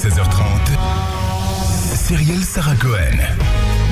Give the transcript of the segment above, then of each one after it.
16h30, Cyrielle Sarah Cohen.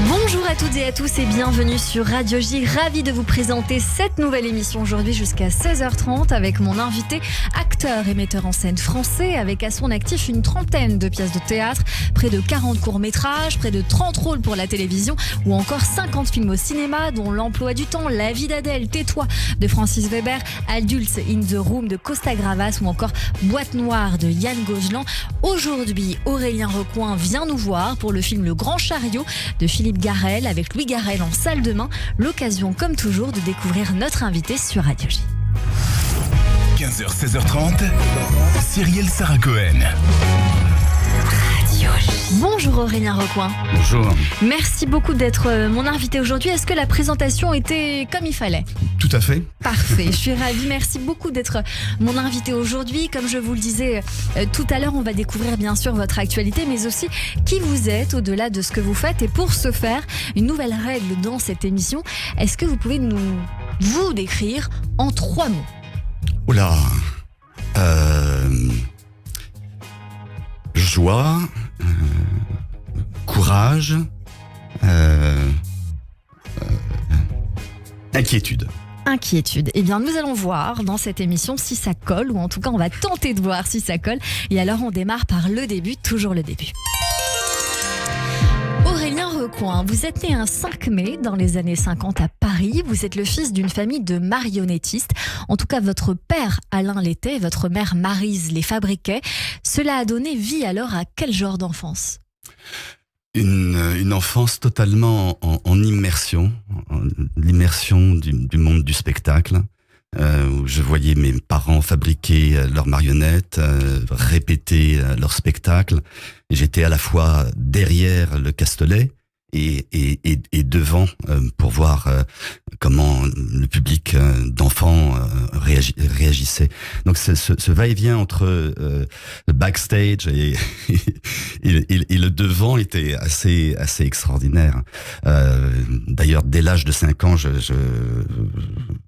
Bonjour à toutes et à tous et bienvenue sur Radio J. Ravi de vous présenter cette nouvelle émission aujourd'hui jusqu'à 16h30 avec mon invité, acteur et metteur en scène français avec à son actif une trentaine de pièces de théâtre, près de 40 courts-métrages, près de 30 rôles pour la télévision ou encore 50 films au cinéma dont L'Emploi du Temps, La vie d'Adèle, Tais-toi de Francis Weber, Adults in the Room de Costa Gravas ou encore Boîte Noire de Yann Gozlan. Aujourd'hui, Aurélien Recoing vient nous voir pour le film Le Grand Chariot de Philippe Garrel avec Louis Garrel en salle de main. L'occasion, comme toujours, de découvrir notre invité sur Radio J. 15h, 16h30, Cyrielle Sarah Cohen. Radio J. Bonjour Aurélien Recoing. Bonjour. Merci beaucoup d'être mon invité aujourd'hui. Est-ce que la présentation était comme il fallait ? Tout à fait. Parfait, je suis ravie. Merci beaucoup d'être mon invité aujourd'hui. Comme je vous le disais tout à l'heure, on va découvrir bien sûr votre actualité, mais aussi qui vous êtes au-delà de ce que vous faites. Et pour ce faire, une nouvelle règle dans cette émission. Est-ce que vous pouvez vous décrire en 3 mots ? Oula. Joie, courage, inquiétude. Inquiétude. Eh bien, nous allons voir dans cette émission si ça colle, ou en tout cas, on va tenter de voir si ça colle. Et alors, on démarre par le début, toujours le début. Aurélien Recoing, vous êtes né un 5 mai dans les années 50 à Paris. Vous êtes le fils d'une famille de marionnettistes. En tout cas, votre père Alain l'était, votre mère Maryse les fabriquait. Cela a donné vie alors à quel genre d'enfance ? Une enfance totalement en immersion, l'immersion du monde du spectacle. Où je voyais mes parents fabriquer leurs marionnettes, répéter leurs spectacles. Et j'étais à la fois derrière le Castelet et devant pour voir comment le public d'enfants réagissait. Donc ce va-et-vient entre le backstage et le devant était assez extraordinaire. D'ailleurs, dès l'âge de 5 ans,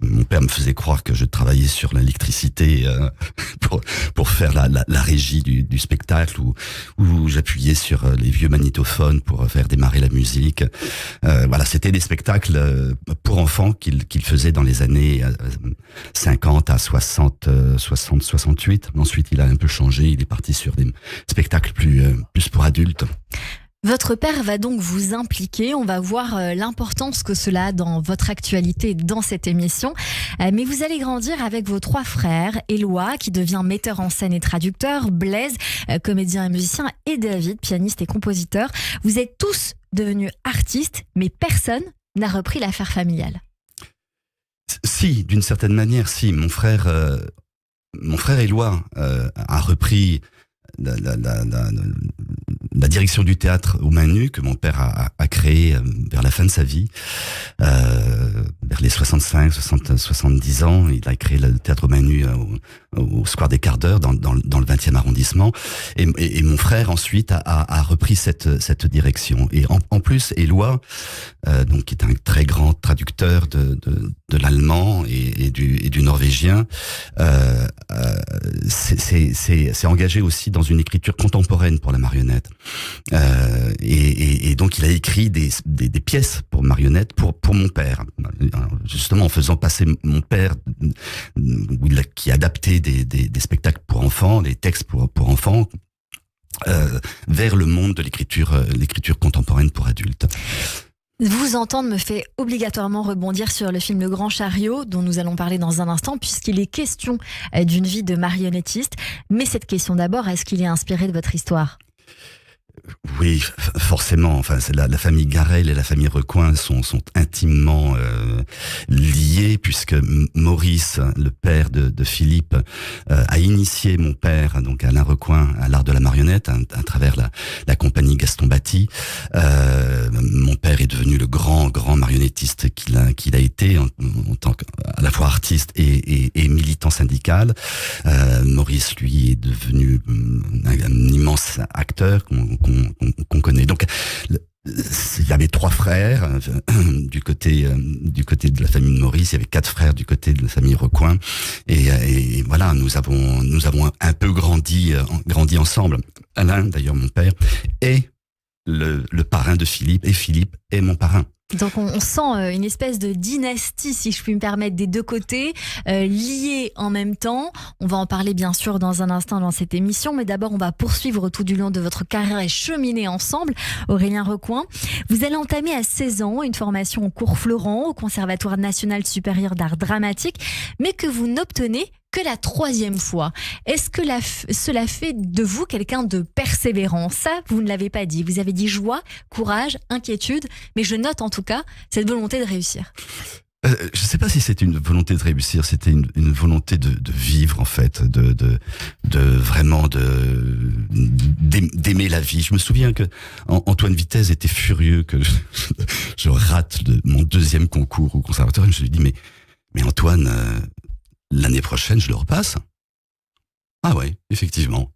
mon père me faisait croire que je travaillais sur l'électricité pour faire la régie du spectacle où j'appuyais sur les vieux magnétophones pour faire démarrer la musique. Voilà, c'était des spectacles pour enfants qu'il faisait dans les années 50 à 68. Ensuite, il a un peu changé, il est parti sur des spectacles plus pour adultes. Votre père va donc vous impliquer, on va voir l'importance que cela a dans votre actualité dans cette émission. Mais vous allez grandir avec vos 3 frères, Éloi qui devient metteur en scène et traducteur, Blaise, comédien et musicien, et David, pianiste et compositeur. Vous êtes tous devenus artistes, mais personne n'a repris l'affaire familiale. Si, d'une certaine manière, si. Mon frère Éloi a repris la direction du théâtre aux mains nues que mon père a créé vers la fin de sa vie, vers les 70 ans. Il a créé le théâtre aux mains nues au Square des Quarts d'Heure dans le 20e arrondissement. Et mon frère ensuite a repris cette direction. Et en plus, Éloi, donc qui est un très grand traducteur de l'allemand et du norvégien, s'est engagé aussi dans une écriture contemporaine pour la marionnette. Et donc il a écrit des pièces pour marionnettes pour mon père, justement en faisant passer mon père qui adaptait des spectacles pour enfants, des textes pour enfants, vers le monde de l'écriture contemporaine pour adultes. Vous entendre me fait obligatoirement rebondir sur le film Le Grand Chariot, dont nous allons parler dans un instant, puisqu'il est question d'une vie de marionnettiste. Mais cette question d'abord, est-ce qu'il est inspiré de votre histoire ? Oui, forcément. Enfin, c'est la famille Garrel et la famille Recoing sont intimement liés, puisque Maurice, le père de Philippe, a initié mon père, donc Alain Recoing, à l'art de la marionnette à travers la compagnie Gaston Batty. Mon père est devenu le grand marionnettiste qu'il a été en tant qu'à la fois artiste et militant syndical. Maurice, lui, est devenu un immense acteur qu'on connaît. Donc, il y avait 3 frères du côté de la famille de Maurice. Il y avait 4 frères du côté de la famille Recoing. Et voilà, nous avons un peu grandi ensemble. Alain, d'ailleurs, mon père, est le parrain de Philippe, et Philippe est mon parrain. Donc on sent une espèce de dynastie, si je puis me permettre, des deux côtés, liés en même temps. On va en parler bien sûr dans un instant dans cette émission, mais d'abord on va poursuivre tout du long de votre carrière et cheminer ensemble. Aurélien Recoing, vous allez entamer à 16 ans une formation au cours Florent, au Conservatoire national supérieur d'art dramatique, mais que vous n'obtenez que la 3e fois. Est-ce que cela fait de vous quelqu'un de persévérant? Ça, vous ne l'avez pas dit. Vous avez dit joie, courage, inquiétude, mais je note en tout cas cette volonté de réussir. Je ne sais pas si c'était une volonté de réussir, c'était une volonté de vivre en fait, de vraiment d'aimer la vie. Je me souviens que Antoine Vitesse était furieux que je rate mon 2e concours au conservatoire. Je lui ai dit mais Antoine, l'année prochaine, je le repasse. Ah ouais, effectivement.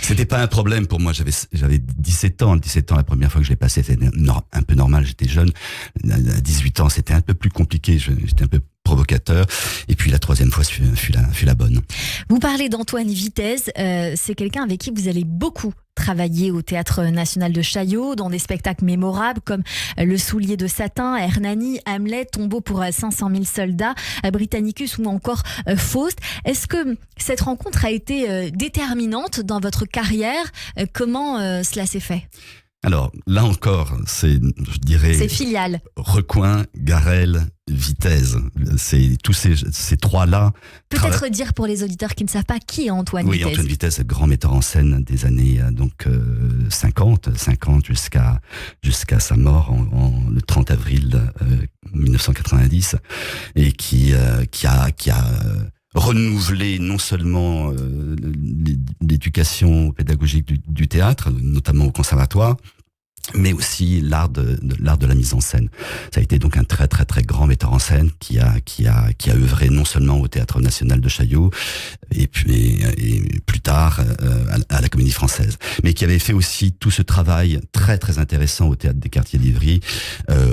C'était pas un problème pour moi. J'avais 17 ans. 17 ans, la première fois que je l'ai passé, c'était un peu normal. J'étais jeune. À 18 ans, c'était un peu plus compliqué. J'étais un peu provocateur. Et puis la 3e fois fut la bonne. Vous parlez d'Antoine Vitesse. C'est quelqu'un avec qui vous allez beaucoup travailler au Théâtre National de Chaillot, dans des spectacles mémorables comme Le Soulier de Satin, Hernani, Hamlet, Tombeau pour 500 000 soldats, Britannicus ou encore Faust. Est-ce que cette rencontre a été déterminante dans votre carrière? Comment cela s'est fait? Alors, là encore, c'est filial. Recoing, Garrel, Vitesse. C'est tous ces 3-là. Peut-être dire pour les auditeurs qui ne savent pas qui est Antoine Vitesse. Oui, Antoine Vitesse, grand metteur en scène des années 50 jusqu'à sa mort le 30 avril 1990, et qui a renouveler non seulement l'éducation pédagogique du théâtre, notamment au conservatoire, mais aussi l'art de la mise en scène. Ça a été donc un très très très grand metteur en scène qui a œuvré non seulement au Théâtre National de Chaillot et plus tard à la Comédie Française, mais qui avait fait aussi tout ce travail très très intéressant au Théâtre des Quartiers d'Ivry,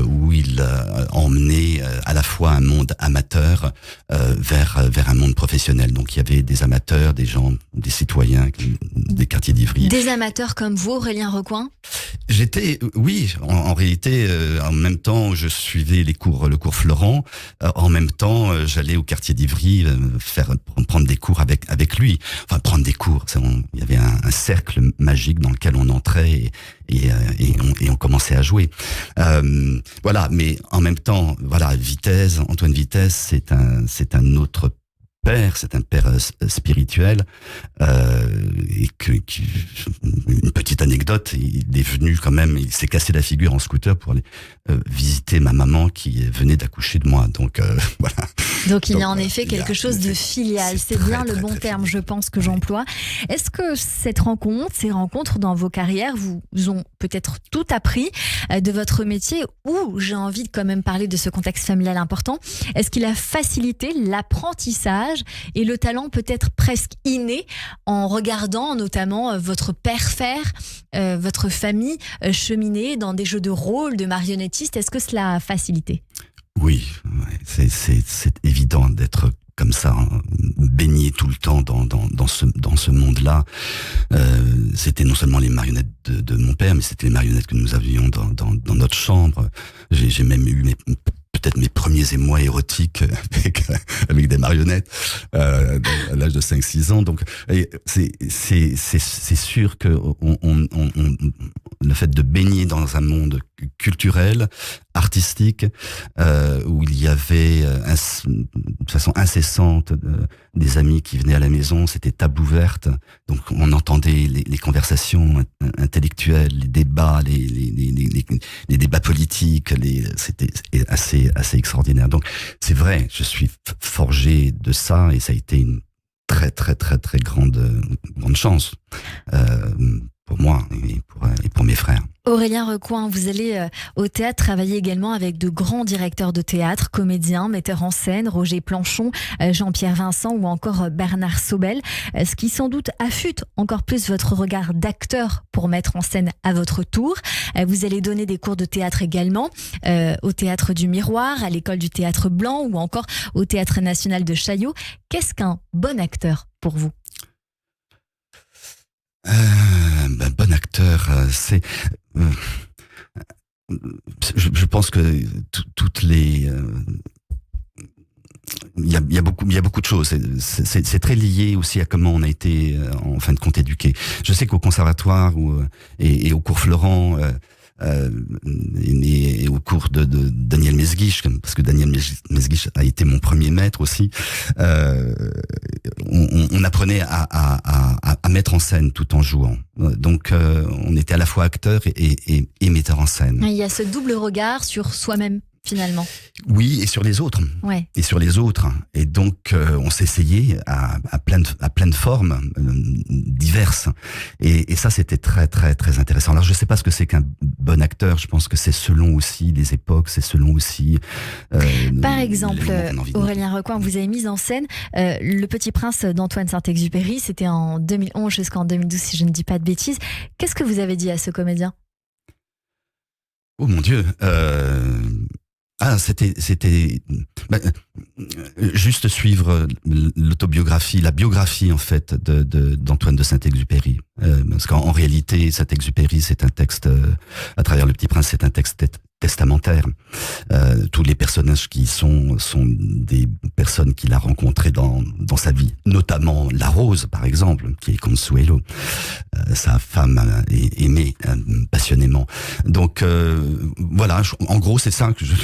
où il emmenait à la fois un monde amateur vers un monde professionnel. Donc il y avait des amateurs, des gens, des citoyens des Quartiers d'Ivry. Des amateurs comme vous, Aurélien Recoing? Oui, en réalité, en même temps, je suivais le cours Florent. En même temps, j'allais au Quartier d'Ivry prendre des cours avec lui. Enfin, prendre des cours. Il y avait un cercle magique dans lequel on entrait et on commençait à jouer. Voilà, mais en même temps, voilà, Antoine Vitesse, c'est un autre père, c'est un père spirituel, et une petite anecdote, il est venu quand même, il s'est cassé la figure en scooter pour aller visiter ma maman qui venait d'accoucher de moi, donc voilà. Donc il y a en effet quelque chose de filial, c'est bien le bon terme, je pense, que j'emploie. Est-ce que ces rencontres dans vos carrières vous ont peut-être tout appris de votre métier, ou j'ai envie de quand même parler de ce contexte familial important, est-ce qu'il a facilité l'apprentissage et le talent peut-être presque inné en regardant notamment votre père faire, votre famille cheminer dans des jeux de rôle, de marionnettiste? Est-ce que cela a facilité? Oui, c'est évident d'être comme ça, baigné tout le temps dans ce monde-là. C'était non seulement les marionnettes de mon père, mais c'était les marionnettes que nous avions dans notre chambre. J'ai même eu peut-être mes premiers émois érotiques avec des marionnettes à l'âge de 5-6 ans. Donc c'est sûr que le fait de baigner dans un monde culturel, artistique, où il y avait de façon incessante des amis qui venaient à la maison, c'était table ouverte, donc on entendait les conversations intellectuelles, les débats, les débats politiques, c'était assez extraordinaire. Donc c'est vrai, je suis forgé de ça, et ça a été une très très très très grande chance moi et pour mes frères. Aurélien Recoing, vous allez au théâtre travailler également avec de grands directeurs de théâtre, comédiens, metteurs en scène, Roger Planchon, Jean-Pierre Vincent ou encore Bernard Sobel, ce qui sans doute affûte encore plus votre regard d'acteur pour mettre en scène à votre tour. Vous allez donner des cours de théâtre également au Théâtre du Miroir, à l'École du Théâtre Blanc ou encore au Théâtre National de Chaillot. Qu'est-ce qu'un bon acteur pour vous ? Bon acteur, c'est... je pense que toutes les... Il y a beaucoup de choses. C'est très lié aussi à comment on a été, en fin de compte, éduqué. Je sais qu'au conservatoire et au cours Florent... et au cours de Daniel Mesguich, parce que Daniel Mesguich a été mon premier maître aussi, on apprenait à mettre en scène tout en jouant. Donc on était à la fois acteur et metteur en scène. Il y a ce double regard sur soi-même. Finalement. Oui, et sur les autres. Ouais. Et sur les autres. Et donc, on s'essayait à plein de formes diverses. Et ça, c'était très, très, très intéressant. Alors, je ne sais pas ce que c'est qu'un bon acteur. Je pense que c'est selon aussi les époques, c'est selon aussi... Par exemple, Aurélien Recoing, vous avez mis en scène Le Petit Prince d'Antoine Saint-Exupéry. C'était en 2011 jusqu'en 2012, si je ne dis pas de bêtises. Qu'est-ce que vous avez dit à ce comédien ? Oh mon Dieu c'était juste suivre la biographie en fait d'Antoine de Saint-Exupéry, parce qu'en réalité Saint-Exupéry c'est un texte à travers Le Petit Prince, c'est un texte testamentaire. Tous les personnages qui sont des personnes qu'il a rencontrées dans sa vie, notamment la Rose par exemple, qui est Consuelo, sa femme aimée passionnément. Donc voilà, en gros c'est ça que je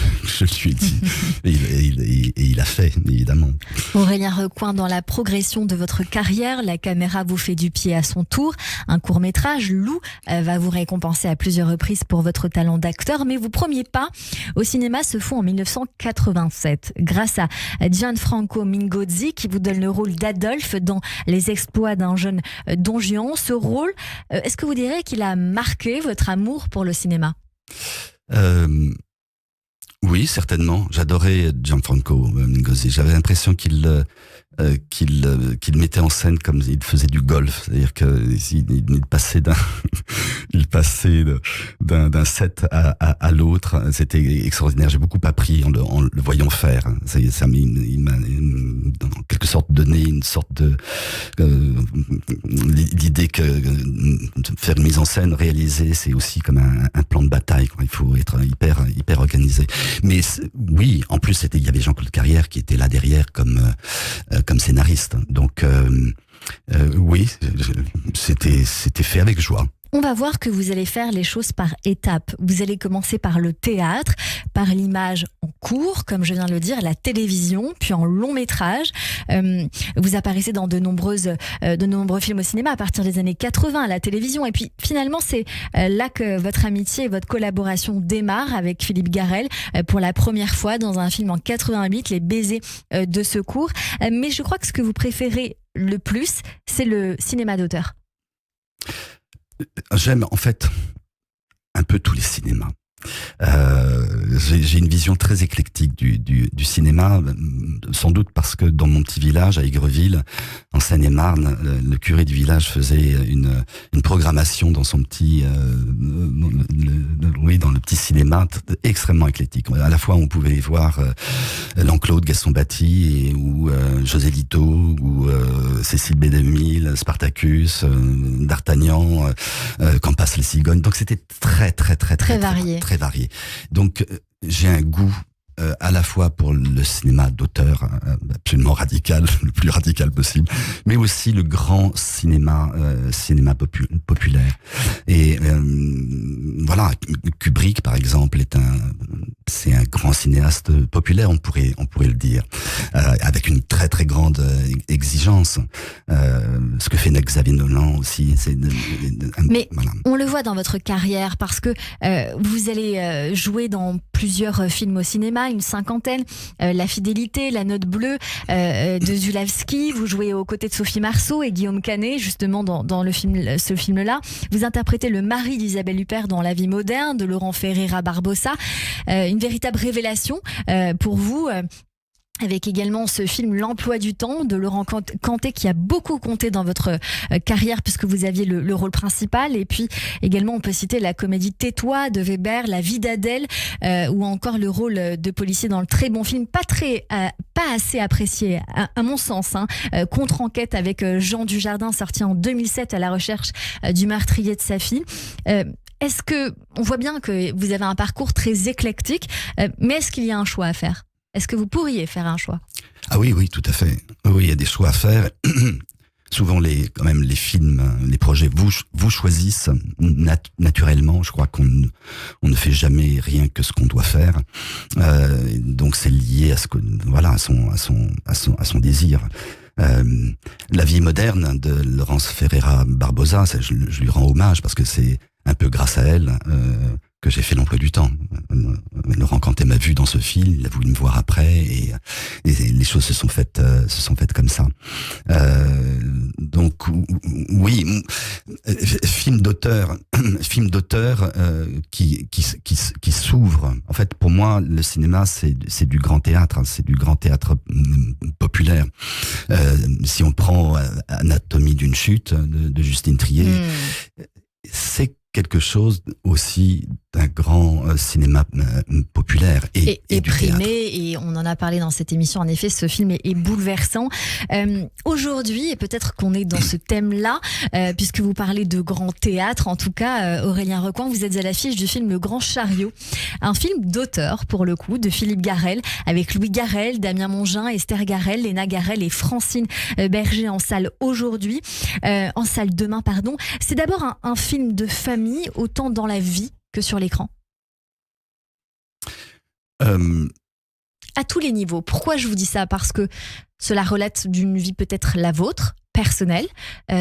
lui ai dit et il a fait évidemment. Aurélien Recoing, dans la progression de votre carrière, la caméra vous fait du pied à son tour. Un court-métrage, Lou, va vous récompenser à plusieurs reprises pour votre talent d'acteur, mais vos premiers pas au cinéma se font en 1987 grâce à Gianfranco Mingozzi qui vous donne le rôle d'Adolphe dans Les exploits d'un jeune Don Juan. Ce rôle, est-ce que vous direz qu'il a marqué votre amour pour le cinéma ? Oui, certainement. J'adorais Gianfranco Mingozzi. J'avais l'impression qu'il mettait en scène comme il faisait du golf, c'est-à-dire qu'il passait d'un set à l'autre. C'était extraordinaire. J'ai beaucoup appris en le voyant faire. Il m'a en quelque sorte donné une sorte de l'idée que faire une mise en scène, réaliser, c'est aussi comme un plan de bataille. Il faut être hyper organisé. Mais oui, en plus il y avait Jean-Claude Carrière qui était là derrière comme scénariste. Donc oui, c'était fait avec joie. On va voir que vous allez faire les choses par étapes. Vous allez commencer par le théâtre, par l'image en court, comme je viens de le dire, la télévision, puis en long métrage. Vous apparaissez dans de nombreux films au cinéma à partir des années 80 à la télévision. Et puis finalement, c'est là que votre amitié et votre collaboration démarrent avec Philippe Garrel pour la première fois dans un film en 88, Les baisers de secours. Mais je crois que ce que vous préférez le plus, c'est le cinéma d'auteur. J'aime en fait un peu tous les cinémas. J'ai une vision très éclectique du cinéma, sans doute parce que dans mon petit village à Aigreville, en Seine-et-Marne, le curé du village faisait une programmation dans son petit dans le petit cinéma extrêmement éclectique. À la fois on pouvait voir L'Enclos de Gaston Batty ou José Lito ou Cécile B. DeMille, Spartacus, D'Artagnan, Quand passent les cigognes. Donc c'était très varié. Très varié. Donc j'ai un goût à la fois pour le cinéma d'auteur absolument radical, le plus radical possible, mais aussi le grand cinéma populaire. Et voilà, Kubrick par exemple c'est un grand cinéaste populaire, on pourrait le dire, avec une très très grande exigence. Ce que fait Xavier Dolan aussi, mais voilà. On le voit dans votre carrière parce que vous allez jouer dans plusieurs films au cinéma. cinéma, une cinquantaine. La fidélité, La note bleue de Zulawski. Vous jouez aux côtés de Sophie Marceau et Guillaume Canet, justement dans ce film-là. Vous interprétez le mari d'Isabelle Huppert dans La vie moderne de Laurent Ferreira Barbosa. Une véritable révélation pour vous. Avec également ce film L'emploi du temps de Laurent Cantet qui a beaucoup compté dans votre carrière puisque vous aviez le rôle principal. Et puis également on peut citer la comédie Tais-toi de Weber, La vie d'Adèle ou encore le rôle de policier dans le très bon film, pas assez apprécié à mon sens, Contre-enquête avec Jean Dujardin, sorti en 2007 à la recherche du meurtrier de sa fille. Est-ce que on voit bien que vous avez un parcours très éclectique, mais est-ce qu'il y a un choix à faire ? Est-ce que vous pourriez faire un choix ? Ah oui, tout à fait. Oui, il y a des choix à faire. Souvent, les films, les projets vous choisissent naturellement. Je crois qu'on ne fait jamais rien que ce qu'on doit faire. Donc, c'est lié à à son désir. La vie moderne de Laurence Ferreira Barbosa, je lui rends hommage parce que c'est un peu grâce à elle que j'ai fait l'emploi du temps. Laurent Cantet m'a vu dans ce film, il a voulu me voir après, et les choses se sont faites comme ça. Donc oui, film d'auteur qui s'ouvre. En fait, pour moi, le cinéma c'est du grand théâtre, c'est du grand théâtre populaire. Si on prend Anatomie d'une chute de Justine Triet, c'est quelque chose aussi d'un grand cinéma populaire et du primé, théâtre. Et on en a parlé dans cette émission. En effet, ce film est bouleversant. Aujourd'hui, et peut-être qu'on est dans ce thème-là, puisque vous parlez de grand théâtre, en tout cas, Aurélien Recoing, vous êtes à l'affiche du film Le Grand Chariot, un film d'auteur, pour le coup, de Philippe Garrel, avec Louis Garrel, Damien Mongin, Esther Garrel, Léna Garrel et Francine Berger en salle aujourd'hui, en salle demain, pardon. C'est d'abord un film de famille, autant dans la vie que sur l'écran. À tous les niveaux. Pourquoi je vous dis ça ? Parce que cela relate d'une vie peut-être la vôtre, personnelle,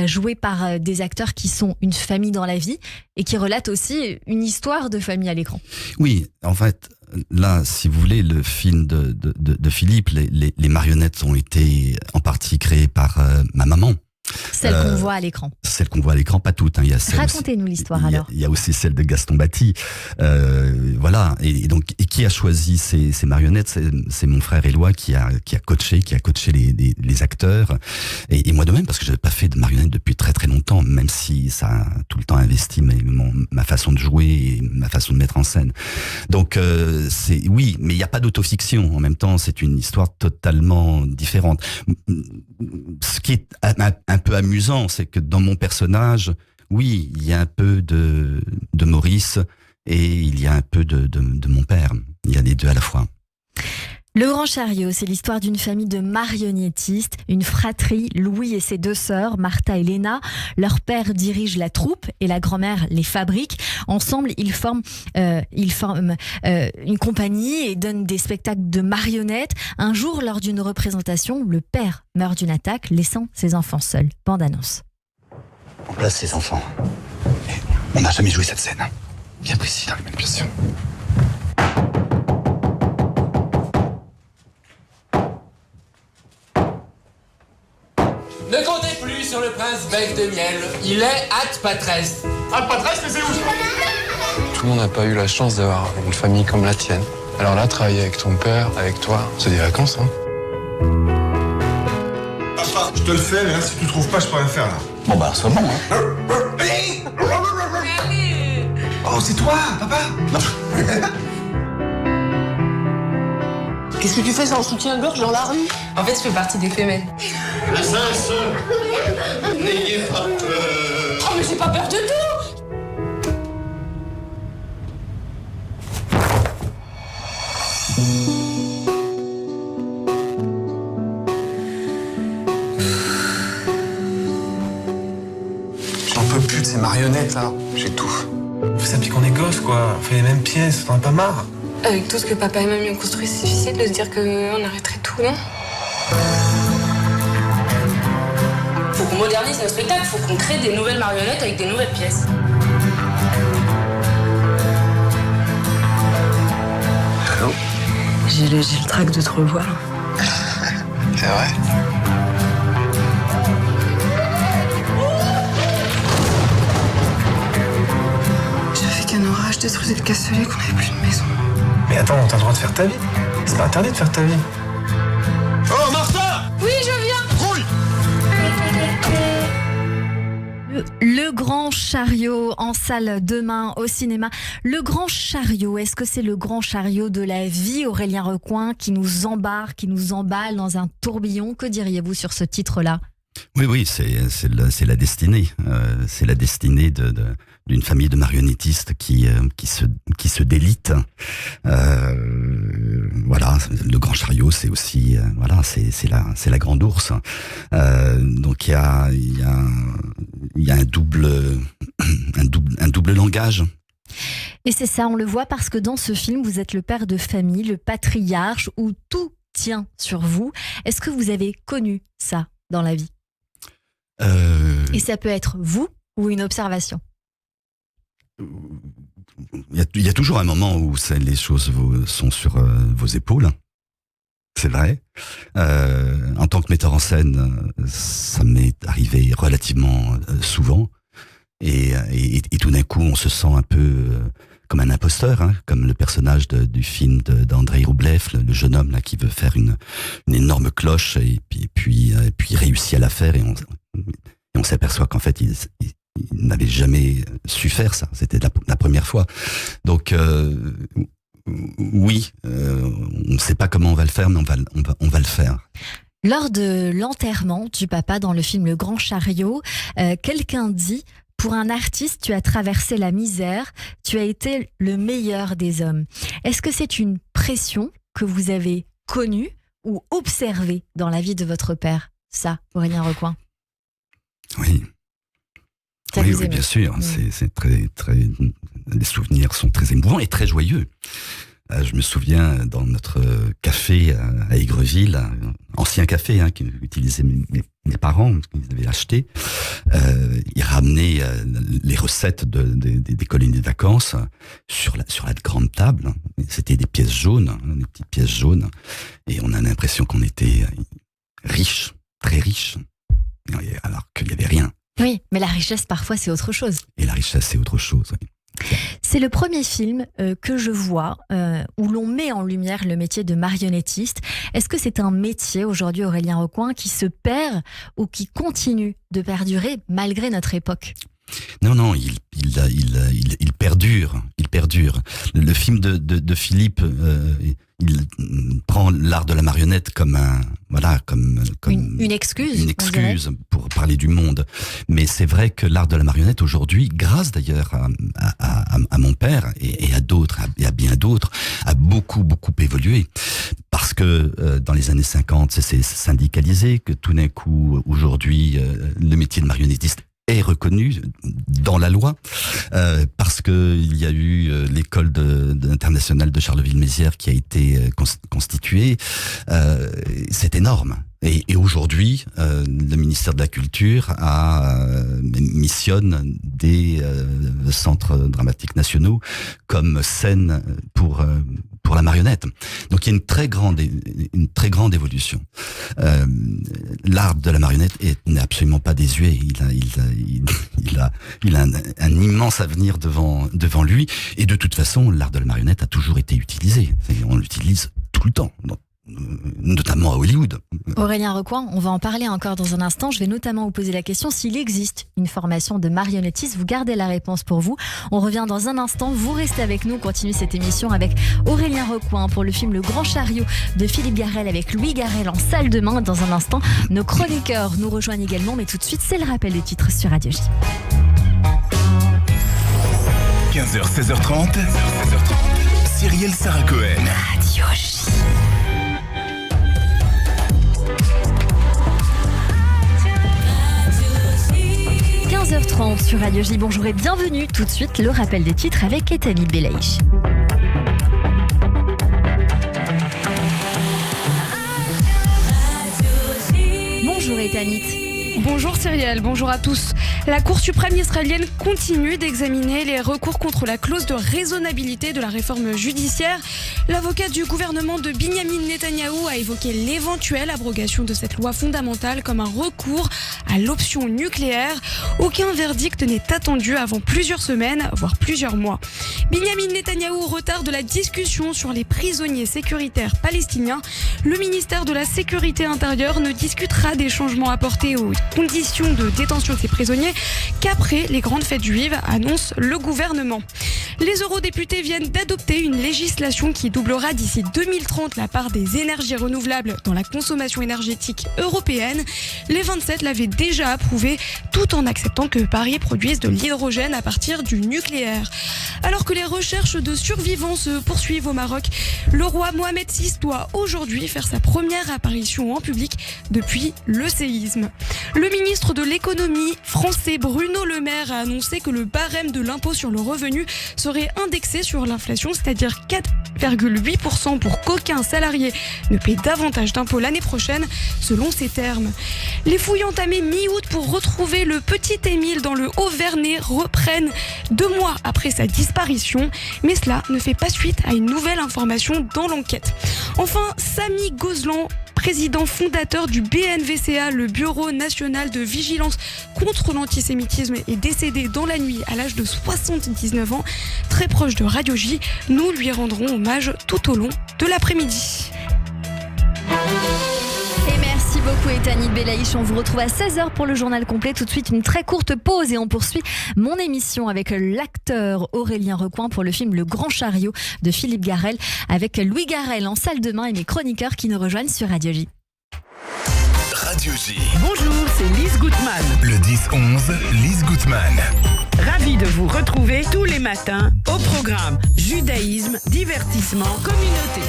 jouée par des acteurs qui sont une famille dans la vie et qui relatent aussi une histoire de famille à l'écran. Oui, en fait, là, si vous voulez, le film de Philippe, les marionnettes ont été en partie créées par ma maman. Celle qu'on voit à l'écran. Celle qu'on voit à l'écran, pas toutes. Il y a Racontez-nous l'histoire alors. Il y a aussi celle de Gaston Batti. Voilà. Et donc, qui a choisi ces marionnettes ? C'est mon frère Éloi qui a coaché les acteurs. Et moi de même, parce que j'avais pas fait de marionnettes depuis très très longtemps, même si ça a tout le temps investi ma façon de jouer et ma façon de mettre en scène. Donc, oui, mais il n'y a pas d'autofiction. En même temps, c'est une histoire totalement différente. Ce qui est un peu amusant, c'est que dans mon personnage, oui, il y a un peu de Maurice et il y a un peu de mon père. Il y a les deux à la fois. Le Grand Chariot, c'est l'histoire d'une famille de marionnettistes, une fratrie, Louis et ses deux sœurs, Martha et Léna. Leur père dirige la troupe et la grand-mère les fabrique. Ensemble, ils forment une compagnie et donnent des spectacles de marionnettes. Un jour, lors d'une représentation, le père meurt d'une attaque, laissant ses enfants seuls. Bande-annonce. On place ses enfants. Et on n'a jamais joué cette scène. Bien précis dans les manipulations. Ne comptez plus sur le prince bec de miel. Il est hâte patresse. Hâte patresse, mais c'est où ? Tout le monde n'a pas eu la chance d'avoir une famille comme la tienne. Alors là, travailler avec ton père, avec toi, c'est des vacances, hein. Papa, je te le fais, mais là, si tu trouves pas, je peux rien faire, là. Bon bah, c'est bon, hein. Oh, c'est toi, papa. Non. Qu'est-ce que tu fais sans soutien-gorge dans la rue ? En fait, je fais partie des femelles. Princesse, n'ayez pas peur. Oh, mais j'ai pas peur de tout ! J'en peux plus de ces marionnettes, là. J'étouffe. On fait ça depuis qu'on est gosse, quoi. On fait les mêmes pièces, t'en as pas marre ? Avec tout ce que papa et mamie ont construit, c'est difficile de se dire qu'on arrêterait tout, non ? Faut qu'on modernise nos spectacles, faut qu'on crée des nouvelles marionnettes avec des nouvelles pièces. Allô ? J'ai le trac de te revoir. C'est vrai? J'ai fait qu'un orage détruisait le cassoulet qu'on n'avait plus de maison. Mais attends, t'as le droit de faire ta vie. C'est pas interdit de faire ta vie. Oh, Martha! Oui, je viens. Rouille! Le Grand Chariot en salle demain au cinéma. Le Grand Chariot, est-ce que c'est le grand chariot de la vie, Aurélien Recoing, qui nous embarque, qui nous emballe dans un tourbillon? Que diriez-vous sur ce titre-là? Oui, c'est la destinée. C'est la destinée d'une famille de marionnettistes qui se délite. Voilà, le Grand Chariot, c'est aussi c'est la grande ours. Donc il y a un double langage. Et c'est ça, on le voit parce que dans ce film, vous êtes le père de famille, le patriarche, où tout tient sur vous. Est-ce que vous avez connu ça dans la vie? Et ça peut être vous ou une observation. Il y a toujours un moment où les choses sont sur vos épaules. C'est vrai. En tant que metteur en scène, ça m'est arrivé relativement souvent. Et tout d'un coup, on se sent un peu comme un imposteur, hein, comme le personnage du film d'Andrei Roublev, le jeune homme là qui veut faire une énorme cloche et puis il réussit à la faire et on s'aperçoit qu'en fait il n'avait jamais su faire ça. C'était la première fois. Donc oui, on ne sait pas comment on va le faire, mais on va le faire. Lors de l'enterrement du papa dans le film Le Grand Chariot, quelqu'un dit: pour un artiste, tu as traversé la misère, tu as été le meilleur des hommes. Est-ce que c'est une pression que vous avez connue ou observée dans la vie de votre père? Ça, Aurélien Recoing. Oui. Oui, bien sûr. C'est très, très. Les souvenirs sont très émouvants et très joyeux. Je me souviens dans notre café à Aigreville, ancien café qu'utilisaient mes parents, qu'ils avaient acheté. Ils ramenaient les recettes des colonies de vacances sur la grande table. C'était des pièces jaunes, des petites pièces jaunes, et on a l'impression qu'on était riche, très riche, alors qu'il n'y avait rien. Oui, mais la richesse parfois c'est autre chose. Et la richesse c'est autre chose. Oui. C'est le premier film que je vois où l'on met en lumière le métier de marionnettiste. Est-ce que c'est un métier aujourd'hui, Aurélien Recoing, qui se perd ou qui continue de perdurer malgré notre époque? Non, il perdure. Il perdure. Le film de Philippe, il prend l'art de la marionnette comme une excuse. Une excuse pour parler du monde. Mais c'est vrai que l'art de la marionnette aujourd'hui, grâce d'ailleurs à mon père et à d'autres, et à bien d'autres, a beaucoup évolué. Parce que dans les années 50, c'est syndicalisé, que tout d'un coup, aujourd'hui, le métier de marionnettiste est reconnu dans la loi, parce que il y a eu l'école internationale de Charleville-Mézières qui a été constituée. C'est énorme. Et aujourd'hui, le ministère de la Culture missionne des centres dramatiques nationaux comme scène pour la marionnette. Donc il y a une très grande évolution. L'art de la marionnette n'est absolument pas désuet. Il a un immense avenir devant lui. Et de toute façon, l'art de la marionnette a toujours été utilisé. On l'utilise tout le temps. Notamment à Hollywood. Aurélien Recoing, on va en parler encore dans un instant. Je vais notamment vous poser la question s'il existe une formation de marionnettiste. Vous gardez la réponse pour vous. On revient dans un instant. Vous restez avec nous. On continue cette émission avec Aurélien Recoing pour le film Le Grand Chariot de Philippe Garrel avec Louis Garrel en salle demain. Dans un instant, nos chroniqueurs nous rejoignent également. Mais tout de suite, c'est le rappel des titres sur Radio J. 15h, 16h30. Cyrielle Sarah Cohen. Radio J. 15h30 sur Radio J. Bonjour et bienvenue. Tout de suite, le rappel des titres avec Etani Belaïch. Bonjour Etanit. Bonjour Cyrielle, bonjour à tous. La Cour suprême israélienne continue d'examiner les recours contre la clause de raisonnabilité de la réforme judiciaire. L'avocat du gouvernement de Binyamin Netanyahou a évoqué l'éventuelle abrogation de cette loi fondamentale comme un recours à l'option nucléaire. Aucun verdict n'est attendu avant plusieurs semaines, voire plusieurs mois. Binyamin Netanyahou retarde la discussion sur les prisonniers sécuritaires palestiniens. Le ministère de la Sécurité intérieure ne discutera des changements apportés aux conditions de détention de ces prisonniers qu'après les grandes fêtes juives, annonce le gouvernement. Les eurodéputés viennent d'adopter une législation qui doublera d'ici 2030 la part des énergies renouvelables dans la consommation énergétique européenne. Les 27 l'avaient déjà approuvé, tout en acceptant que Paris produise de l'hydrogène à partir du nucléaire. Alors que les recherches de survivants se poursuivent au Maroc, le roi Mohamed VI doit aujourd'hui faire sa première apparition en public depuis le séisme. Le ministre de l'économie français Bruno Le Maire a annoncé que le barème de l'impôt sur le revenu serait indexé sur l'inflation, c'est-à-dire 4,8% pour qu'aucun salarié ne paie davantage d'impôts l'année prochaine, selon ses termes. Les fouilles entamées mi-août pour retrouver le petit Émile dans le Haut-Vernay reprennent 2 mois après sa disparition, mais cela ne fait pas suite à une nouvelle information dans l'enquête. Enfin, Samy Gozlan, président fondateur du BNVCA, le Bureau national de vigilance contre l'antisémitisme, est décédé dans la nuit à l'âge de 79 ans, très proche de Radio J. Nous lui rendrons hommage tout au long de l'après-midi. Et merci beaucoup Etani Belaïch, on vous retrouve à 16h pour le journal complet. Tout de suite une très courte pause et on poursuit mon émission avec l'acteur Aurélien Recoin pour le film Le Grand Chariot de Philippe Garrel, avec Louis Garrel en salle de bain et mes chroniqueurs qui nous rejoignent sur Radio J. Radio J. Bonjour, c'est Lise Gutmann. Le 10-11, Lise Gutmann. Ravie de vous retrouver tous les matins au programme Judaïsme, divertissement, communauté.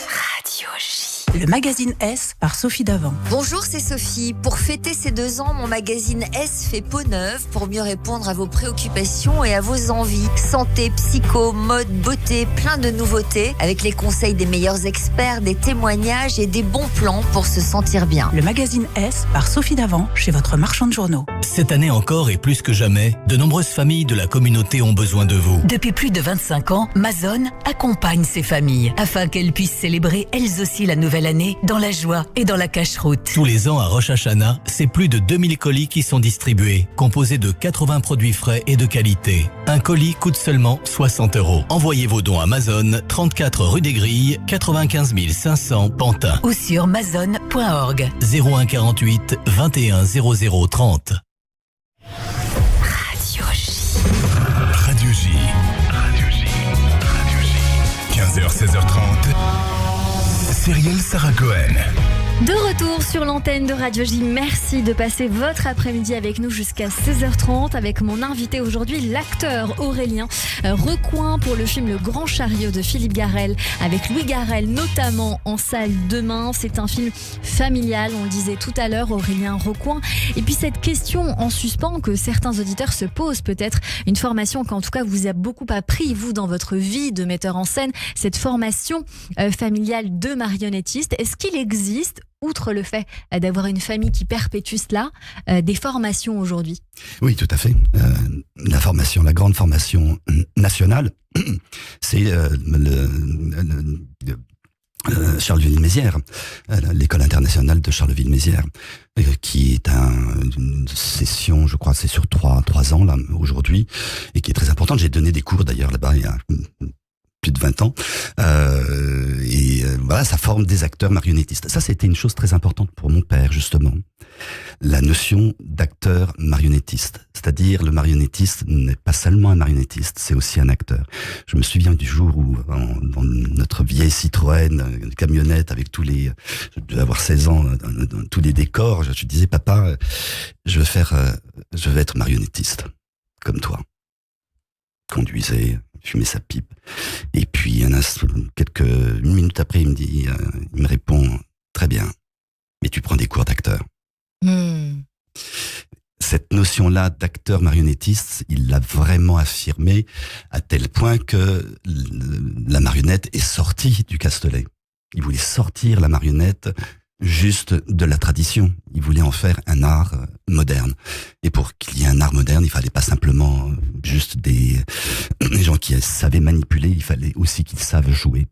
Radio J. Le magazine S par Sophie Davant. Bonjour, c'est Sophie. Pour fêter ses 2 ans, mon magazine S fait peau neuve pour mieux répondre à vos préoccupations et à vos envies. Santé, psycho, mode, beauté, plein de nouveautés avec les conseils des meilleurs experts, des témoignages et des bons plans pour se sentir bien. Le magazine S par Sophie Davant chez votre marchand de journaux. Cette année encore et plus que jamais, de nombreuses familles de la communauté ont besoin de vous. Depuis plus de 25 ans, Mazone accompagne ces familles afin qu'elles puissent célébrer elles aussi la nouvelle année dans la joie et dans la cache-route. Tous les ans à Rosh Hashanah, c'est plus de 2000 colis qui sont distribués, composés de 80 produits frais et de qualité. Un colis coûte seulement 60 €. Envoyez vos dons à Amazon, 34 rue des Grilles, 95 500 Pantin. Ou sur mazone.org. 01 48 21 00 30. Radio J. Radio J. Radio J. Radio J. 15h, 16h30. Cyrielle Sarah Cohen. De retour sur l'antenne de Radio J, merci de passer votre après-midi avec nous jusqu'à 16h30 avec mon invité aujourd'hui, l'acteur Aurélien Recoin pour le film Le Grand Chariot de Philippe Garrel avec Louis Garrel notamment en salle demain. C'est un film familial, on le disait tout à l'heure, Aurélien Recoin. Et puis cette question en suspens que certains auditeurs se posent, peut-être une formation qu'en tout cas vous a beaucoup appris vous dans votre vie de metteur en scène, cette formation familiale de marionnettiste. Est-ce qu'il existe, outre le fait d'avoir une famille qui perpétue cela, des formations aujourd'hui? Oui, tout à fait. La formation, la grande formation nationale, c'est Charleville-Mézières, l'école internationale de Charleville-Mézières, qui est une session, je crois, c'est sur 3 ans là aujourd'hui, et qui est très importante. J'ai donné des cours d'ailleurs là-bas il y a plus de 20 ans, voilà, ça forme des acteurs marionnettistes. Ça, c'était une chose très importante pour mon père, justement. La notion d'acteur marionnettiste. C'est-à-dire, le marionnettiste n'est pas seulement un marionnettiste, c'est aussi un acteur. Je me souviens du jour où, dans notre vieille Citroën, une camionnette avec je devais avoir 16 ans, tous les décors, je disais, papa, je vais être marionnettiste, comme toi. Conduisait, fumait sa pipe. Et puis, une minute après, il me répond, très bien, mais tu prends des cours d'acteur. Cette notion-là d'acteur marionnettiste, il l'a vraiment affirmé à tel point que la marionnette est sortie du Castelet. Il voulait sortir la marionnette juste de la tradition. Il voulait en faire un art moderne. Et pour qu'il y ait un art moderne, il fallait pas simplement juste des gens qui savaient manipuler, il fallait aussi qu'ils savent jouer.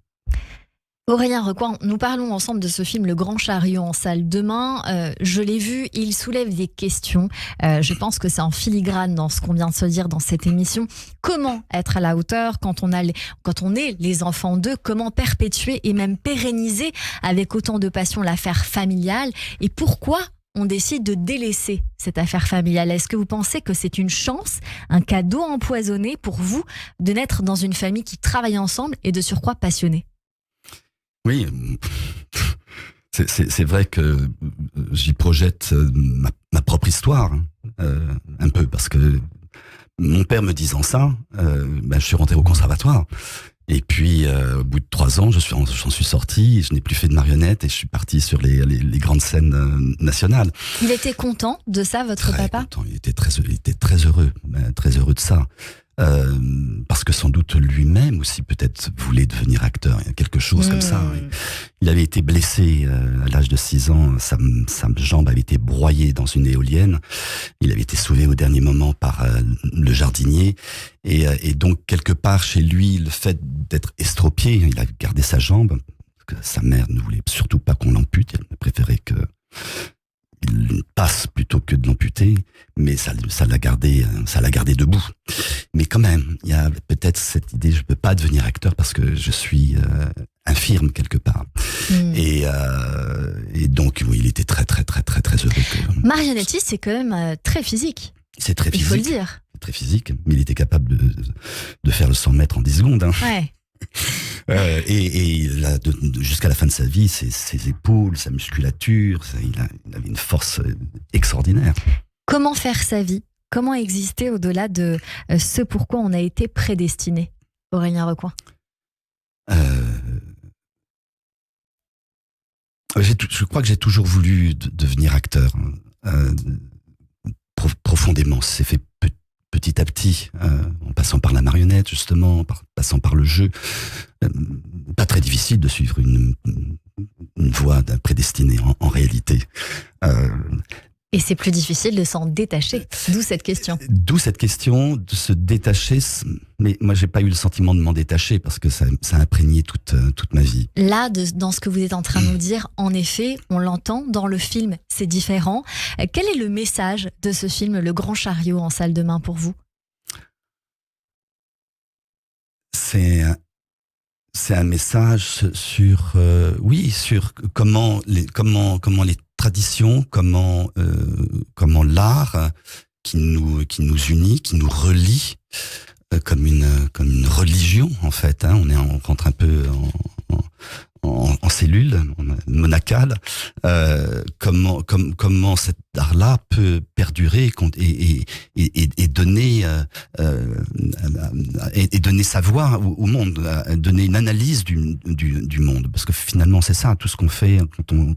Aurélien Recoing, nous parlons ensemble de ce film Le Grand Chariot en salle demain. Je l'ai vu, il soulève des questions. Je pense que c'est en filigrane dans ce qu'on vient de se dire dans cette émission. Comment être à la hauteur quand on est les enfants d'eux? Comment perpétuer et même pérenniser avec autant de passion l'affaire familiale? Et pourquoi on décide de délaisser cette affaire familiale? Est-ce que vous pensez que c'est une chance, un cadeau empoisonné pour vous de naître dans une famille qui travaille ensemble et de surcroît passionnée? Oui, c'est vrai que j'y projette ma propre histoire, un peu, parce que mon père me disant ça, je suis rentré au conservatoire. Et puis, au bout de 3 ans, j'en suis sorti, je n'ai plus fait de marionnettes et je suis parti sur les grandes scènes nationales. Il était content de ça, votre papa? Content, il était très heureux de ça. Parce que sans doute lui-même aussi peut-être voulait devenir acteur, il y a quelque chose comme ça. Il avait été blessé à l'âge de 6 ans, sa jambe avait été broyée dans une éolienne, il avait été sauvé au dernier moment par le jardinier, et donc quelque part chez lui, le fait d'être estropié, il a gardé sa jambe, parce que sa mère ne voulait surtout pas qu'on l'ampute, elle préférait que il passe plutôt que de l'amputer, mais ça l'a gardé debout. Mais quand même, il y a peut-être cette idée, je peux pas devenir acteur parce que je suis infirme quelque part. Et donc, oui, il était très heureux. Marionnettiste, c'est quand même très physique. C'est très physique. Il faut le dire. C'est très physique, mais il était capable de faire le 100 mètres en 10 secondes. Hein. Ouais. Et là, jusqu'à la fin de sa vie, ses épaules, sa musculature, il avait une force extraordinaire. Comment faire sa vie? Comment exister au-delà de ce pourquoi on a été prédestiné, Aurélien Recoing? Je crois que j'ai toujours voulu devenir acteur. Profondément, c'est fait petit à petit, en passant par la marionnette justement, passant par le jeu. Pas très difficile de suivre une voie d'un prédestiné en réalité. Et c'est plus difficile de s'en détacher, d'où cette question. D'où cette question de se détacher, mais moi j'ai pas eu le sentiment de m'en détacher parce que ça a imprégné toute ma vie. Là, dans ce que vous êtes en train de nous dire, en effet, on l'entend, dans le film, c'est différent. Quel est le message de ce film, Le Grand Chariot en salle demain pour vous? C'est un message sur comment les traditions, comment l'art qui nous unit, qui nous relie, comme une religion en fait. Hein. On rentre un peu en cellule monacale. Comment cet art-là peut perdurer et donner sa voix au monde, donner une analyse du monde, parce que finalement c'est ça, tout ce qu'on fait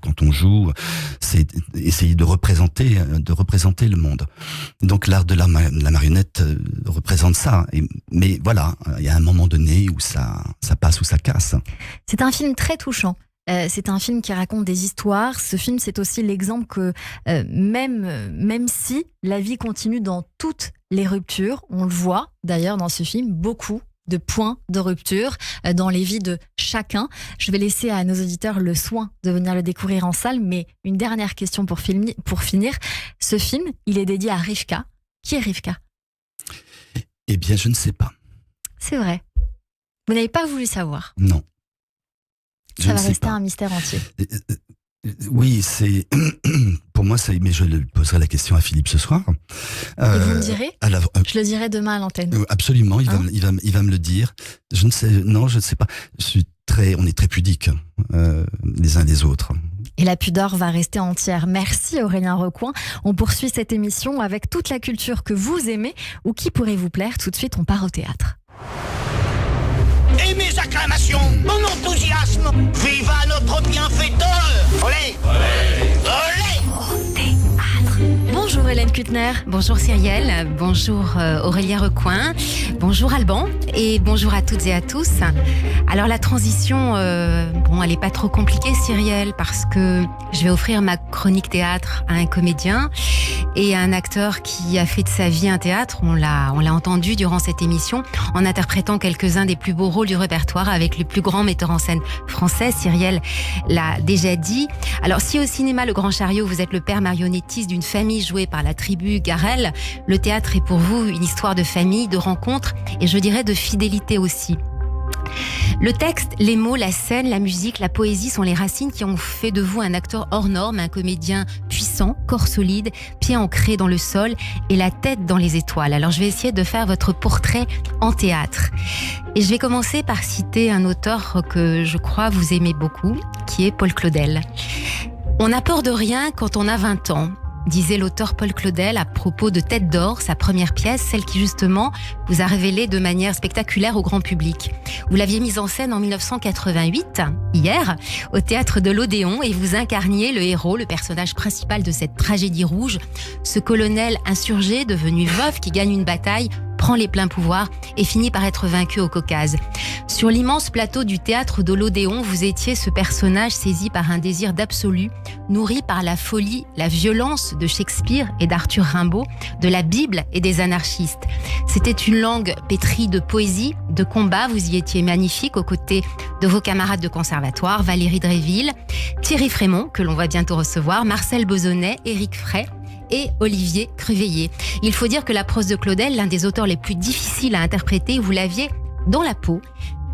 quand on joue, c'est essayer de représenter le monde. Donc l'art de la marionnette représente ça. Mais voilà, il y a un moment donné où ça passe ou ça casse. C'est un film très touchant. C'est un film qui raconte des histoires. Ce film, c'est aussi l'exemple que même si la vie continue dans toutes les ruptures, on le voit d'ailleurs dans ce film, beaucoup de points de rupture dans les vies de chacun. Je vais laisser à nos auditeurs le soin de venir le découvrir en salle, mais une dernière question pour finir. Ce film, il est dédié à Rivka. Qui est Rivka? Eh bien, je ne sais pas. C'est vrai. Vous n'avez pas voulu savoir? Non. Ça va rester un mystère entier. Oui, c'est pour moi, mais je poserai la question à Philippe ce soir. Et vous me direz? Je le dirai demain à l'antenne. Absolument, il va me le dire. Je ne sais pas. On est très pudiques les uns des autres. Et la pudeur va rester entière. Merci Aurélien Recoing. On poursuit cette émission avec toute la culture que vous aimez ou qui pourrait vous plaire. Tout de suite, on part au théâtre. Et mes acclamations, mon enthousiasme, viva notre bienfaiteur! Olé! Olé! Olé! Au théâtre. Bonjour Bonjour Hélène Kuttner. Bonjour Cyrielle, bonjour Aurélien Recoin, bonjour Alban et bonjour à toutes et à tous. Alors la transition, elle n'est pas trop compliquée Cyrielle, parce que je vais offrir ma chronique théâtre à un comédien et à un acteur qui a fait de sa vie un théâtre. On l'a entendu durant cette émission en interprétant quelques-uns des plus beaux rôles du répertoire avec les plus grands metteurs en scène français. Cyrielle l'a déjà dit. Alors si au cinéma Le Grand Chariot, vous êtes le père marionnettiste d'une famille jouée par la tribu Garel, le théâtre est pour vous une histoire de famille, de rencontres et je dirais de fidélité aussi. Le texte, les mots, la scène, la musique, la poésie sont les racines qui ont fait de vous un acteur hors norme, un comédien puissant, corps solide, pieds ancrés dans le sol et la tête dans les étoiles. Alors je vais essayer de faire votre portrait en théâtre. Et je vais commencer par citer un auteur que je crois vous aimez beaucoup, qui est Paul Claudel. On n'a peur de rien quand on a 20 ans. Disait l'auteur Paul Claudel à propos de Tête d'Or, sa première pièce, celle qui justement vous a révélé de manière spectaculaire au grand public. Vous l'aviez mise en scène en 1988, hier, au théâtre de l'Odéon, et vous incarniez le héros, le personnage principal de cette tragédie rouge, ce colonel insurgé devenu veuf qui gagne une bataille, prend les pleins pouvoirs et finit par être vaincu au Caucase. Sur l'immense plateau du théâtre de l'Odéon, vous étiez ce personnage saisi par un désir d'absolu, nourri par la folie, la violence de Shakespeare et d'Arthur Rimbaud, de la Bible et des anarchistes. C'était une langue pétrie de poésie, de combat. Vous y étiez magnifique aux côtés de vos camarades de conservatoire, Valérie Dréville, Thierry Frémont, que l'on va bientôt recevoir, Marcel Besonnet, Éric Frey et Olivier Cruveilhier. Il faut dire que la prose de Claudel, l'un des auteurs les plus difficiles à interpréter, vous l'aviez dans la peau,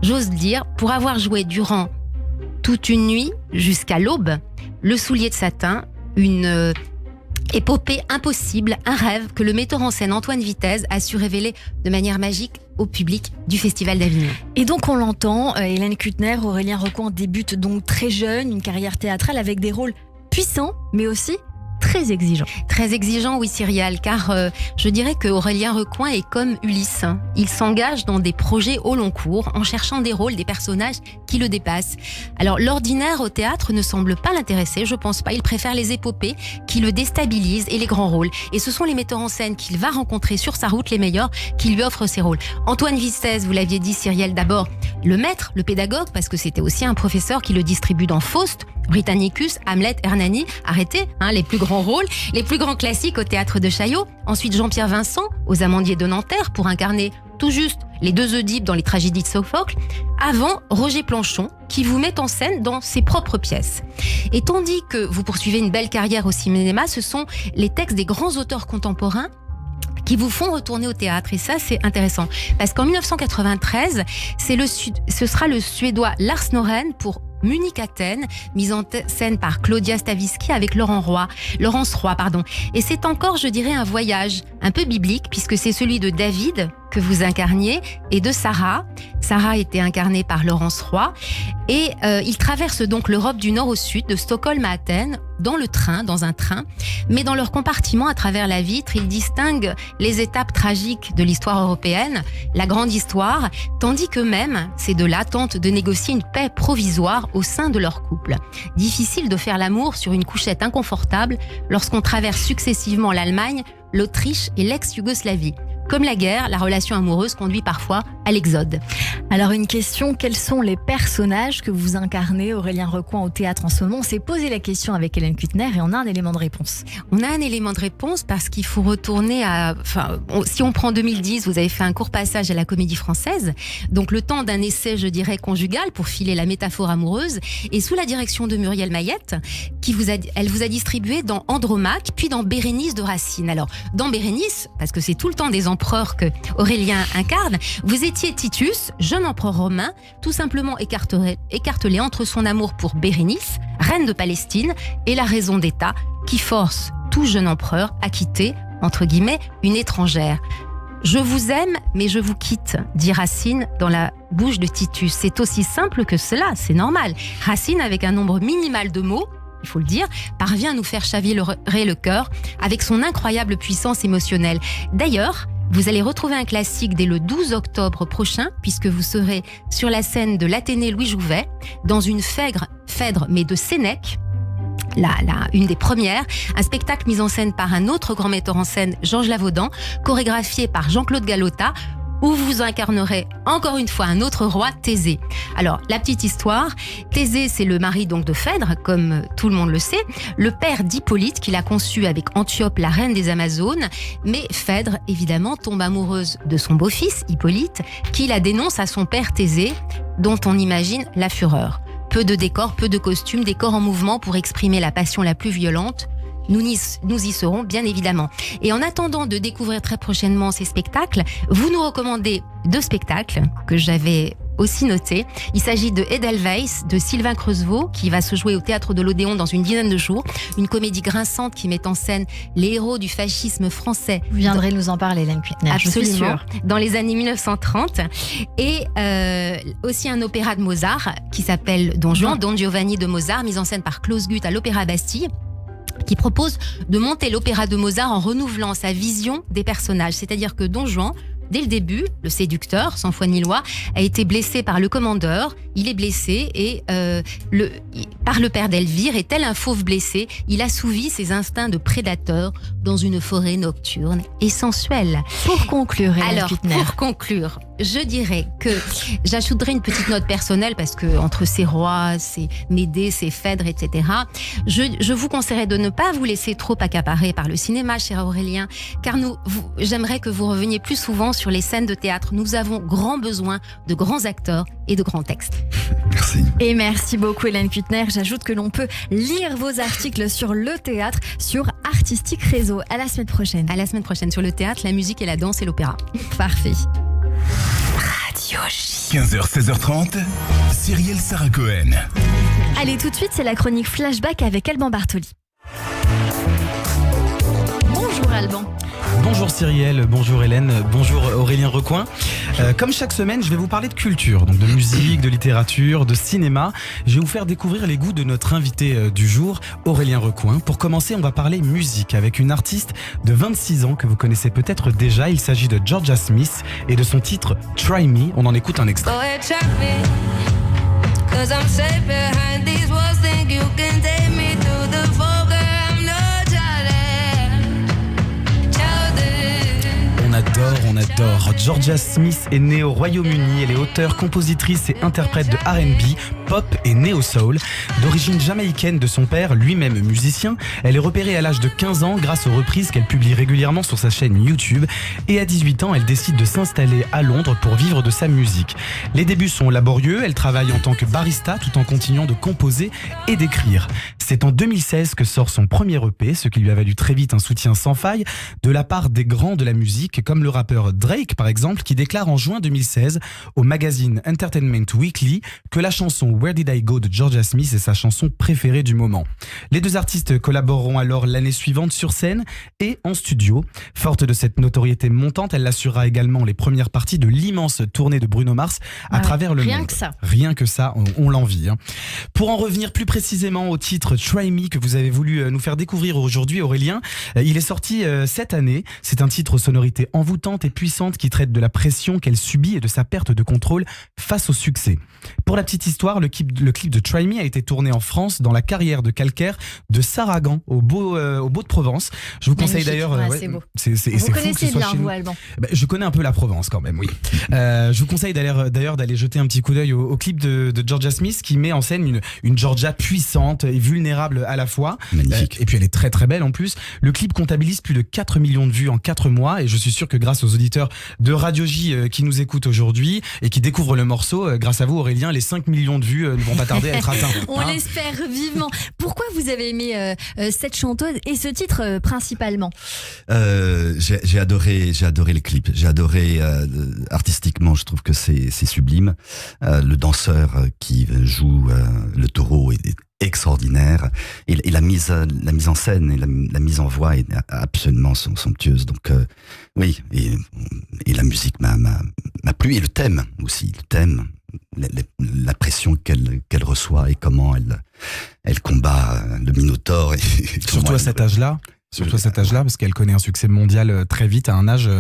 j'ose dire, pour avoir joué durant toute une nuit jusqu'à l'aube, Le soulier de satin, une épopée impossible, un rêve que le metteur en scène Antoine Vitesse a su révéler de manière magique au public du Festival d'Avignon. Et donc on l'entend, Hélène Kuttner, Aurélien Recoin débute donc très jeune, une carrière théâtrale avec des rôles puissants, mais aussi très exigeant. Très exigeant, oui Cyrielle, car je dirais que Aurélien Recoin est comme Ulysse. Il s'engage dans des projets au long cours en cherchant des rôles, des personnages qui le dépassent. Alors l'ordinaire au théâtre ne semble pas l'intéresser, je pense pas. Il préfère les épopées qui le déstabilisent et les grands rôles. Et ce sont les metteurs en scène qu'il va rencontrer sur sa route, les meilleurs, qui lui offrent ces rôles. Antoine Vitesse, vous l'aviez dit Cyrielle, d'abord le maître, le pédagogue, parce que c'était aussi un professeur qui le distribue dans Faust, Britannicus, Hamlet, Hernani, arrêtez, les plus grands rôles, les plus grands classiques au théâtre de Chaillot. Ensuite Jean-Pierre Vincent aux Amandiers de Nanterre pour incarner tout juste les deux Oedipe dans les tragédies de Sophocle, avant Roger Planchon qui vous met en scène dans ses propres pièces. Et tandis que vous poursuivez une belle carrière au cinéma, ce sont les textes des grands auteurs contemporains qui vous font retourner au théâtre. Et ça, c'est intéressant. Parce qu'en 1993, ce sera le Suédois Lars Norén pour Munich-Athènes, mise en scène par Claudia Stavisky avec Laurence Roy. Et c'est encore, je dirais, un voyage un peu biblique, puisque c'est celui de David que vous incarniez et de Sarah. Sarah était incarnée par Laurence Roy. Et ils traversent donc l'Europe du nord au sud, de Stockholm à Athènes, dans un train. Mais dans leur compartiment, à travers la vitre, ils distinguent les étapes tragiques de l'histoire européenne, la grande histoire, tandis qu'eux-mêmes, ces deux-là, tentent de négocier une paix provisoire au sein de leur couple. Difficile de faire l'amour sur une couchette inconfortable lorsqu'on traverse successivement l'Allemagne, l'Autriche et l'ex-Yougoslavie. Comme la guerre, la relation amoureuse conduit parfois à l'exode. Alors une question, quels sont les personnages que vous incarnez, Aurélien Recoin, au théâtre en ce moment? On s'est posé la question avec Hélène Kuttner et on a un élément de réponse. On a un élément de réponse parce qu'il faut retourner si on prend 2010, vous avez fait un court passage à la Comédie Française, donc le temps d'un essai, je dirais, conjugal pour filer la métaphore amoureuse, et sous la direction de Muriel Mayette, elle vous a distribué dans Andromaque, puis dans Bérénice de Racine. Alors, dans Bérénice, parce que c'est tout le temps des empereurs que Aurélien incarne, vous étiez Titus, jeune empereur romain, tout simplement écartelé entre son amour pour Bérénice, reine de Palestine, et la raison d'État qui force tout jeune empereur à quitter, entre guillemets, une étrangère. Je vous aime, mais je vous quitte, dit Racine dans la bouche de Titus. C'est aussi simple que cela, c'est normal. Racine, avec un nombre minimal de mots, il faut le dire, parvient à nous faire chavirer le cœur avec son incroyable puissance émotionnelle. D'ailleurs, vous allez retrouver un classique dès le 12 octobre prochain, puisque vous serez sur la scène de l'Athénée Louis Jouvet, dans une Phèdre, mais de Sénèque, une des premières, un spectacle mis en scène par un autre grand metteur en scène, Georges Lavaudan, chorégraphié par Jean-Claude Galota, où vous incarnerez encore une fois un autre roi, Thésée. Alors, la petite histoire, Thésée, c'est le mari donc de Phèdre, comme tout le monde le sait, le père d'Hippolyte, qu'il a conçu avec Antiope, la reine des Amazones, mais Phèdre, évidemment, tombe amoureuse de son beau-fils, Hippolyte, qui la dénonce à son père Thésée, dont on imagine la fureur. Peu de décors, peu de costumes, des corps en mouvement pour exprimer la passion la plus violente. Nous y serons bien évidemment. Et en attendant de découvrir très prochainement ces spectacles, vous nous recommandez 2 spectacles que j'avais aussi notés. Il s'agit de Edelweiss de Sylvain Creusevaux qui va se jouer au Théâtre de l'Odéon dans une dizaine de jours. Une comédie grinçante qui met en scène les héros du fascisme français. Vous viendrez nous en parler, Hélène Kuitner. Absolument. Dans les années 1930. Et aussi un opéra de Mozart qui s'appelle Don Juan, Don Giovanni de Mozart, mis en scène par Klaus Guth à l'Opéra Bastille, qui propose de monter l'opéra de Mozart en renouvelant sa vision des personnages. C'est-à-dire que Don Juan, dès le début, le séducteur, sans foi ni loi, a été blessé par le commandeur. Il est blessé et par le père d'Elvire, et tel un fauve blessé, il assouvit ses instincts de prédateur dans une forêt nocturne et sensuelle. Pour conclure, alors, pour conclure, je dirais que j'ajouterai une petite note personnelle parce que entre ces rois, ces Médée, ces Phèdre, etc., je vous conseillerais de ne pas vous laisser trop accaparer par le cinéma, cher Aurélien, car j'aimerais que vous reveniez plus souvent sur les scènes de théâtre. Nous avons grand besoin de grands acteurs et de grands textes. Merci. Et merci beaucoup, Hélène Kuitner. J'ajoute que l'on peut lire vos articles sur le théâtre sur Artistique Réseau. À la semaine prochaine. À la semaine prochaine sur le théâtre, la musique et la danse et l'opéra. Parfait. Radio J. 15h, 16h30, Cyrielle Sarah Cohen. Allez, tout de suite, c'est la chronique Flashback avec Alban Bartoli. Bonjour Alban. Bonjour Cyrielle, bonjour Hélène, bonjour Aurélien Recoin. Comme chaque semaine, je vais vous parler de culture, donc de musique, de littérature, de cinéma. Je vais vous faire découvrir les goûts de notre invité du jour, Aurélien Recoin. Pour commencer, on va parler musique avec une artiste de 26 ans que vous connaissez peut-être déjà. Il s'agit de Georgia Smith et de son titre Try Me. On en écoute un extrait. On adore. Georgia Smith est née au Royaume-Uni. Elle est auteure, compositrice et interprète de R&B, pop et néo-soul. D'origine jamaïcaine de son père, lui-même musicien, elle est repérée à l'âge de 15 ans grâce aux reprises qu'elle publie régulièrement sur sa chaîne YouTube. Et à 18 ans, elle décide de s'installer à Londres pour vivre de sa musique. Les débuts sont laborieux. Elle travaille en tant que barista tout en continuant de composer et d'écrire. C'est en 2016 que sort son premier EP, ce qui lui a valu très vite un soutien sans faille de la part des grands de la musique, comme le rappeur Drake par exemple, qui déclare en juin 2016 au magazine Entertainment Weekly que la chanson Where Did I Go de Georgia Smith est sa chanson préférée du moment. Les deux artistes collaboreront alors l'année suivante sur scène et en studio. Forte de cette notoriété montante, elle assurera également les premières parties de l'immense tournée de Bruno Mars à travers le monde. Rien que ça, on l'envie. Pour en revenir plus précisément au titre Try Me que vous avez voulu nous faire découvrir aujourd'hui, Aurélien, il est sorti cette année. C'est un titre aux sonorités envoûtantes et puissantes qui traite de la pression qu'elle subit et de sa perte de contrôle face au succès. Pour la petite histoire, le clip de Try Me a été tourné en France dans la carrière de calcaire de Saragan au Beau de Provence. Je vous conseille d'ailleurs. C'est beau. Vous connaissez bien, vous, Alban. Je connais un peu la Provence quand même, oui. Je vous conseille d'ailleurs d'aller jeter un petit coup d'œil au clip de Georgia Smith qui met en scène une Georgia puissante et vulnérable à la fois. Magnifique. Et puis elle est très très belle en plus. Le clip comptabilise plus de 4 millions de vues en 4 mois et je suis sûr que grâce aux auditeurs de Radio J qui nous écoutent aujourd'hui et qui découvrent le morceau, grâce à vous Aurélien, les 5 millions de vues ne vont pas tarder à être atteints. On l'espère vivement. Pourquoi vous avez aimé cette chanteuse et ce titre principalement? J'ai adoré les clips. J'ai adoré artistiquement, je trouve que c'est sublime. Le danseur qui joue le taureau est extraordinaire et la mise en scène et la mise en voix est absolument somptueuse. Donc oui, et la musique m'a plu et le thème aussi, la pression qu'elle reçoit et comment elle combat le Minotaure. Surtout à cet âge-là. Surtout à cet âge-là, parce qu'elle connaît un succès mondial très vite, à un âge...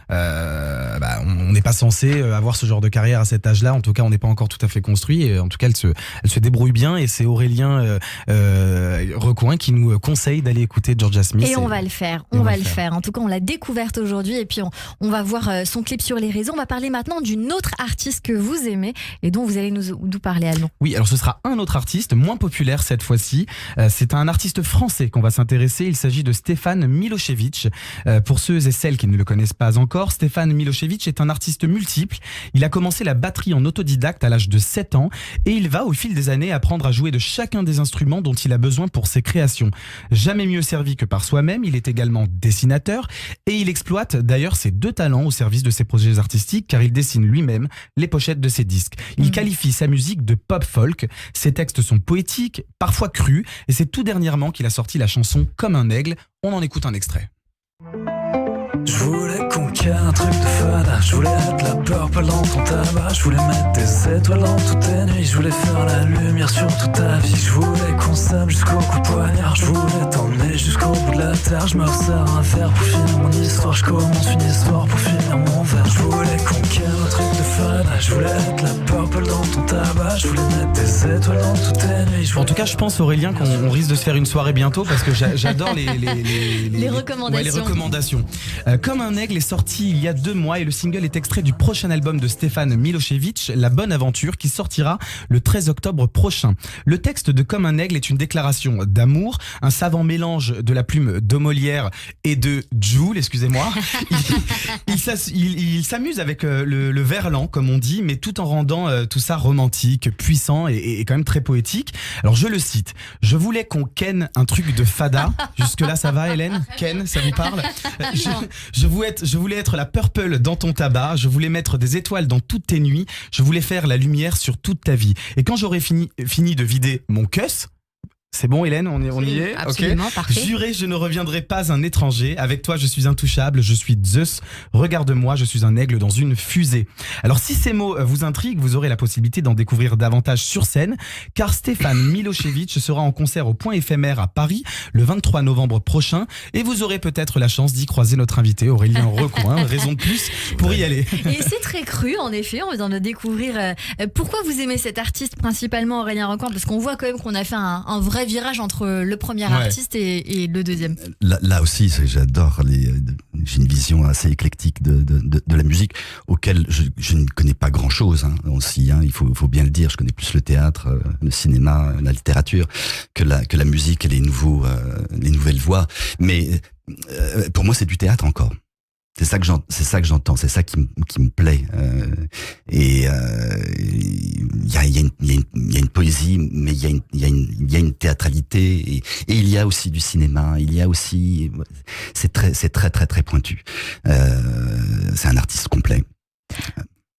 on n'est pas censé avoir ce genre de carrière à cet âge-là. En tout cas, on n'est pas encore tout à fait construit. Et en tout cas, elle se débrouille bien. Et c'est Aurélien Recoin qui nous conseille d'aller écouter Georgia Smith. Et on va le faire. On va le faire. En tout cas, on l'a découverte aujourd'hui. Et puis, on va voir son clip sur les réseaux. On va parler maintenant d'une autre artiste que vous aimez et dont vous allez nous parler, Alban. Oui, alors ce sera un autre artiste, moins populaire cette fois-ci. C'est un artiste français qu'on va s'intéresser. Il s'agit de Stéphane Milošević. Pour ceux et celles qui ne le connaissent pas encore, Stéphane Milošević est un artiste multiple. Il a commencé la batterie en autodidacte à l'âge de 7 ans et il va au fil des années apprendre à jouer de chacun des instruments dont il a besoin pour ses créations. Jamais mieux servi que par soi-même, il est également dessinateur et il exploite d'ailleurs ses 2 talents au service de ses projets artistiques car il dessine lui-même les pochettes de ses disques. Il qualifie sa musique de pop folk. Ses textes sont poétiques, parfois crus et c'est tout dernièrement qu'il a sorti la chanson Comme un aigle. On en écoute un extrait. Je voulais conquérir un truc de fada. Je voulais être la purple dans ton tabac. Je voulais mettre des étoiles dans toutes tes nuits. Je voulais faire la lumière sur toute ta vie. Je voulais qu'on s'aime jusqu'au coup de poignard. Je voulais t'emmener jusqu'au bout de la terre. Je me resserre un verre pour finir mon histoire. Je commence une histoire pour finir mon verre. Je voulais conquérir un truc de fada. Je voulais être la purple dans ton tabac. Je voulais mettre des étoiles dans toutes tes nuits. En tout cas, je pense, Aurélien, qu'on risque de se faire une soirée bientôt parce que j'adore les recommandations. Ouais, les recommandations. Comme un aigle est sorti il y a 2 mois et le single est extrait du prochain album de Stéphane Milošević, La Bonne Aventure, qui sortira le 13 octobre prochain. Le texte de Comme un aigle est une déclaration d'amour, un savant mélange de la plume de Molière et de Joule, excusez-moi. Il s'amuse avec le verlan, comme on dit, mais tout en rendant tout ça romantique, puissant et quand même très poétique. Alors je le cite, « Je voulais qu'on ken un truc de fada ». Jusque-là, ça va, Hélène? Ken, ça vous parle? Je voulais être la purple dans ton tabac, je voulais mettre des étoiles dans toutes tes nuits, je voulais faire la lumière sur toute ta vie. Et quand j'aurai fini de vider mon cuss, c'est bon Hélène, on y est? Absolument, okay. Parfait. Juré, je ne reviendrai pas un étranger. Avec toi, je suis intouchable, je suis Zeus. Regarde-moi, je suis un aigle dans une fusée. Alors si ces mots vous intriguent, vous aurez la possibilité d'en découvrir davantage sur scène, car Stéphane Milošević sera en concert au Point Éphémère à Paris le 23 novembre prochain. Et vous aurez peut-être la chance d'y croiser notre invité Aurélien Recoin. Raison de plus pour y aller. Et c'est très cru, en effet. On vient de découvrir pourquoi vous aimez cet artiste principalement, Aurélien Recoin, parce qu'on voit quand même qu'on a fait un vrai virage entre le premier artiste et le deuxième. Là aussi, j'adore j'ai une vision assez éclectique de la musique auquel je ne connais pas grand-chose aussi, il faut bien le dire. Je connais plus le théâtre, le cinéma, la littérature que la musique et les nouvelles voix. Mais pour moi, c'est du théâtre encore. C'est ça que j'entends, c'est ça qui me plaît. Et il y a une poésie, mais il y a une théâtralité et il y a aussi du cinéma. Il y a aussi, c'est très très très pointu. C'est un artiste complet.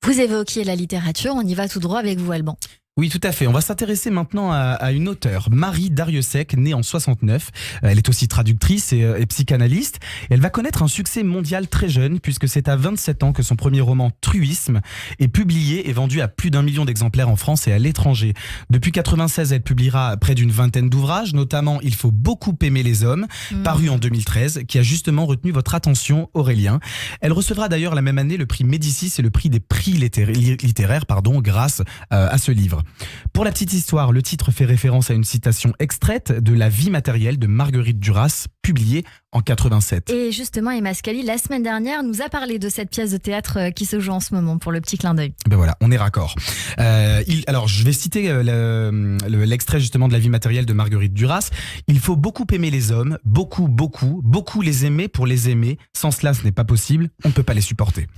Vous évoquiez la littérature, on y va tout droit avec vous, Alban. Oui, tout à fait. On va s'intéresser maintenant à une auteure, Marie Darrieussecq, née en 69. Elle est aussi traductrice et psychanalyste. Et elle va connaître un succès mondial très jeune, puisque c'est à 27 ans que son premier roman Truisme est publié et vendu à plus d'1 million d'exemplaires en France et à l'étranger. Depuis 96, elle publiera près d'une vingtaine d'ouvrages, notamment Il faut beaucoup aimer les hommes, paru en 2013, qui a justement retenu votre attention, Aurélien. Elle recevra d'ailleurs la même année le prix Médicis et le prix des prix littéraires, grâce à ce livre. Pour la petite histoire, le titre fait référence à une citation extraite de La vie matérielle de Marguerite Duras, publiée en 87. Et justement, Emma Scali, la semaine dernière, nous a parlé de cette pièce de théâtre qui se joue en ce moment, pour le petit clin d'œil. Ben voilà, on est raccord. Alors, je vais citer l'extrait justement de La vie matérielle de Marguerite Duras. Il faut beaucoup aimer les hommes, beaucoup les aimer pour les aimer. Sans cela, ce n'est pas possible, on ne peut pas les supporter.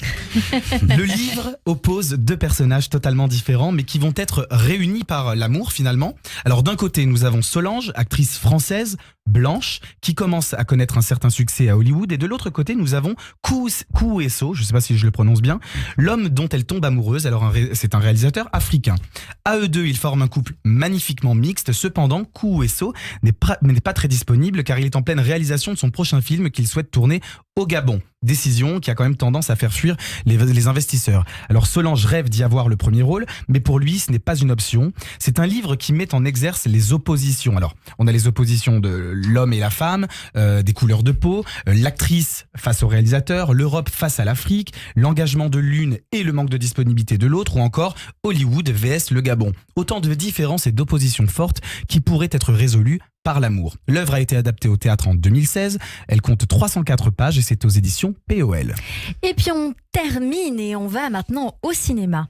Le livre oppose 2 personnages totalement différents, mais qui vont être réunis par l'amour finalement. Alors d'un côté, nous avons Solange, actrice française, blanche, qui commence à connaître un certain succès à Hollywood, et de l'autre côté, nous avons Kuuso, je ne sais pas si je le prononce bien, l'homme dont elle tombe amoureuse. Alors c'est un réalisateur africain. À eux deux, ils forment un couple magnifiquement mixte. Cependant, Kuuso n'est pas très disponible car il est en pleine réalisation de son prochain film qu'il souhaite tourner au Gabon. Décision qui a quand même tendance à faire fuir les investisseurs. Alors Solange rêve d'y avoir le premier rôle, mais pour lui, ce n'est pas une option. C'est un livre qui met en exerce les oppositions. Alors, on a les oppositions de l'homme et la femme, des couleurs de peau, l'actrice face au réalisateur, l'Europe face à l'Afrique, l'engagement de l'une et le manque de disponibilité de l'autre, ou encore Hollywood vs le Gabon. Autant de différences et d'oppositions fortes qui pourraient être résolues par l'amour. L'œuvre a été adaptée au théâtre en 2016. Elle compte 304 pages et c'est aux éditions POL. Et puis on termine et on va maintenant au cinéma.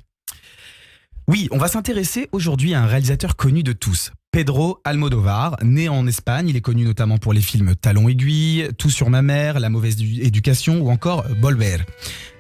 Oui, on va s'intéresser aujourd'hui à un réalisateur connu de tous. Pedro Almodóvar, né en Espagne, il est connu notamment pour les films Talons aiguilles, Tout sur ma mère, La mauvaise éducation ou encore Volver.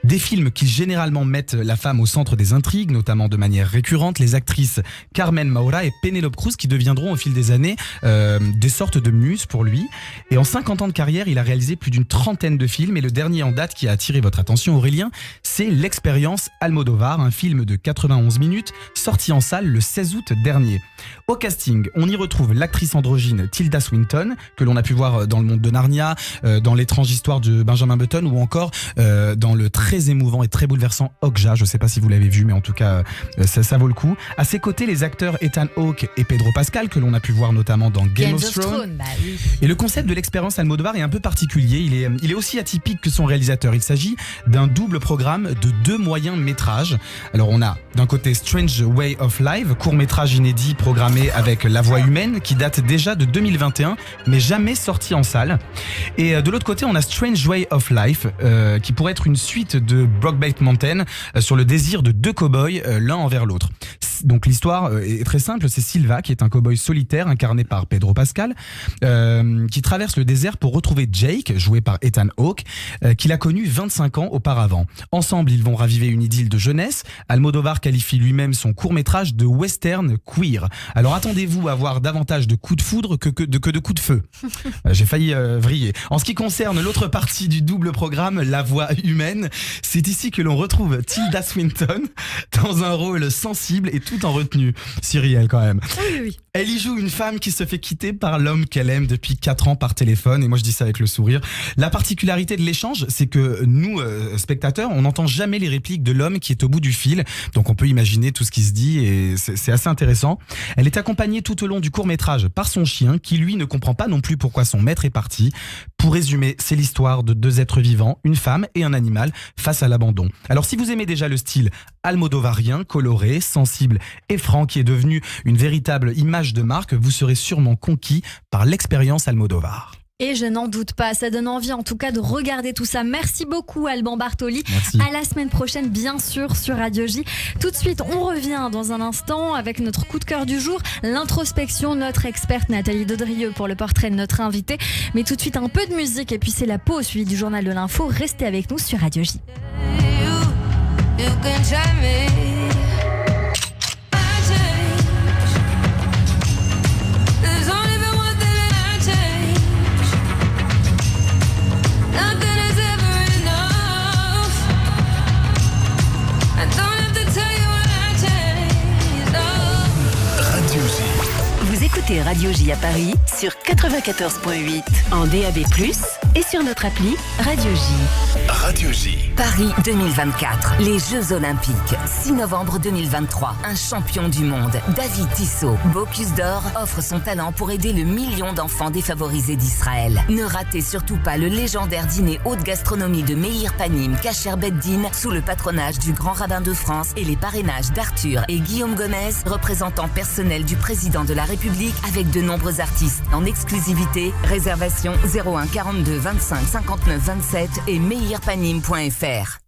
Des films qui généralement mettent la femme au centre des intrigues, notamment de manière récurrente, les actrices Carmen Maura et Penélope Cruz qui deviendront au fil des années des sortes de muses pour lui. Et en 50 ans de carrière, il a réalisé plus d'une trentaine de films et le dernier en date qui a attiré votre attention, Aurélien, c'est L'Expérience Almodóvar, un film de 91 minutes sorti en salle le 16 août dernier. Au casting, on y retrouve l'actrice androgyne Tilda Swinton, que l'on a pu voir dans Le Monde de Narnia, dans L'étrange histoire de Benjamin Button ou encore dans le très émouvant et très bouleversant Okja. Je ne sais pas si vous l'avez vu, mais en tout cas, ça vaut le coup. À ses côtés, les acteurs Ethan Hawke et Pedro Pascal, que l'on a pu voir notamment dans Game of Thrones. Bah oui. Et le concept de L'Expérience Almodóvar est un peu particulier. Il est aussi atypique que son réalisateur. Il s'agit d'un double programme de 2 moyens métrages. Alors on a d'un côté Strange Way of Life, court métrage inédit programmé avec La Voix humaine, qui date déjà de 2021, mais jamais sorti en salle. Et de l'autre côté, on a Strange Way of Life, qui pourrait être une suite de Brokeback Mountain sur le désir de 2 cow-boys l'un envers l'autre. Donc l'histoire est très simple, c'est Silva qui est un cow-boy solitaire incarné par Pedro Pascal qui traverse le désert pour retrouver Jake, joué par Ethan Hawke, qu'il a connu 25 ans auparavant. Ensemble, ils vont raviver une idylle de jeunesse. Almodóvar qualifie lui-même son court-métrage de western queer. Alors attendez-vous à voir davantage de coups de foudre que de coups de feu. J'ai failli vriller. En ce qui concerne l'autre partie du double programme, La Voix humaine, c'est ici que l'on retrouve Tilda Swinton dans un rôle sensible et tout en retenue. Cyrielle quand même. Oui. Elle y joue une femme qui se fait quitter par l'homme qu'elle aime depuis 4 ans par téléphone, et moi je dis ça avec le sourire. La particularité de l'échange, c'est que nous, spectateurs, on n'entend jamais les répliques de l'homme qui est au bout du fil, donc on peut imaginer tout ce qui se dit et c'est assez intéressant. Elle est accompagnée tout au long du court-métrage par son chien qui lui ne comprend pas non plus pourquoi son maître est parti. Pour résumer, c'est l'histoire de 2 êtres vivants, une femme et un animal face à l'abandon. Alors si vous aimez déjà le style almodovarien, coloré, sensible et franc qui est devenu une véritable image de marque, vous serez sûrement conquis par L'Expérience Almodóvar. Et je n'en doute pas, ça donne envie en tout cas de regarder tout ça. Merci beaucoup Alban Bartoli. Merci. À la semaine prochaine bien sûr sur Radio J. Tout de suite on revient dans un instant avec notre coup de cœur du jour, l'introspection, notre experte Nathalie Daudrieux pour le portrait de notre invité. Mais tout de suite un peu de musique et puis c'est la pause suivie du journal de l'info. Restez avec nous sur Radio J. You can try me. I change. There's only been one thing that I change. Nothing is ever enough. I don't have to tell you what I changed. No. Radio J. Vous écoutez Radio J à Paris sur 94.8 en DAB+, et sur notre appli Radio J. Radio J. Paris 2024, les Jeux Olympiques, 6 novembre 2023. Un champion du monde, David Tissot, Bocuse d'Or, offre son talent pour aider le million d'enfants défavorisés d'Israël. Ne ratez surtout pas le légendaire dîner haute gastronomie de Meir Panim, Kacher Beddin, sous le patronage du Grand Rabbin de France et les parrainages d'Arthur et Guillaume Gomez, représentants personnels du président de la République, avec de nombreux artistes en exclusivité. Réservation 01 42 25 59 27 et meirpanim.fr.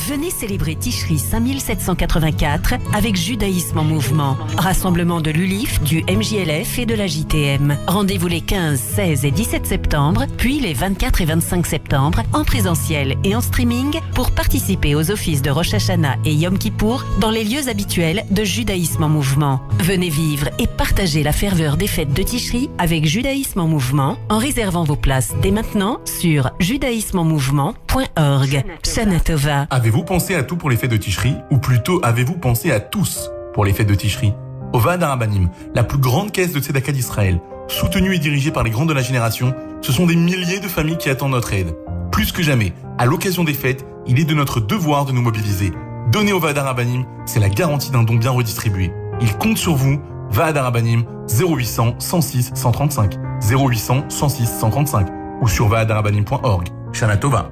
Venez célébrer Tishri 5784 avec Judaïsme en mouvement. Rassemblement de l'ULIF, du MJLF et de la JTM. Rendez-vous les 15, 16 et 17 septembre, puis les 24 et 25 septembre, en présentiel et en streaming, pour participer aux offices de Rosh Hashanah et Yom Kippour dans les lieux habituels de Judaïsme en mouvement. Venez vivre et partager la ferveur des fêtes de Tishri avec Judaïsme en mouvement en réservant vos places dès maintenant sur judaïsmeenmouvement.org. Shana Tova. Avez-vous pensé à tout pour les fêtes de Tishri? Ou plutôt, avez-vous pensé à tous pour les fêtes de Tishri? Ovad HaRabbanim, la plus grande caisse de Tzedaka d'Israël, soutenue et dirigée par les grands de la génération, ce sont des milliers de familles qui attendent notre aide. Plus que jamais, à l'occasion des fêtes, il est de notre devoir de nous mobiliser. Donner au Vahada Rabbanim, c'est la garantie d'un don bien redistribué. Il compte sur vous. Vahada Rabbanim, 0800 106 135, 0800 106 135 ou sur vahadarabbanim.org. Shana Tova.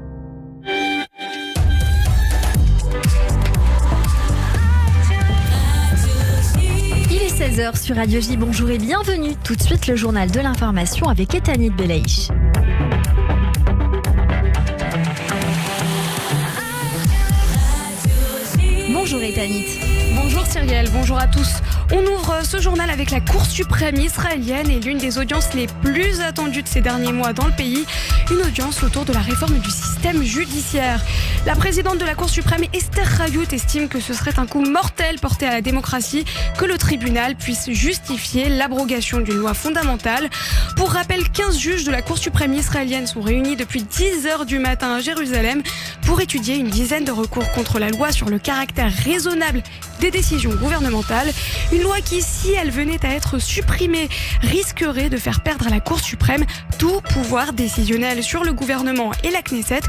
Il est 16h sur Radio J. Bonjour et bienvenue. Tout de suite, le journal de l'information avec Etanit Belaïch. Bonjour Etanit. Bonjour Cyrielle, bonjour à tous. On ouvre ce journal avec la Cour suprême israélienne et l'une des audiences les plus attendues de ces derniers mois dans le pays, une audience autour de la réforme du système judiciaire. La présidente de la Cour suprême, Esther Hayout, estime que ce serait un coup mortel porté à la démocratie que le tribunal puisse justifier l'abrogation d'une loi fondamentale. Pour rappel, 15 juges de la Cour suprême israélienne sont réunis depuis 10h du matin à Jérusalem pour étudier une dizaine de recours contre la loi sur le caractère raisonnable des décisions gouvernementales. Une loi qui, si elle venait à être supprimée, risquerait de faire perdre à la Cour suprême tout pouvoir décisionnel sur le gouvernement et la Knesset.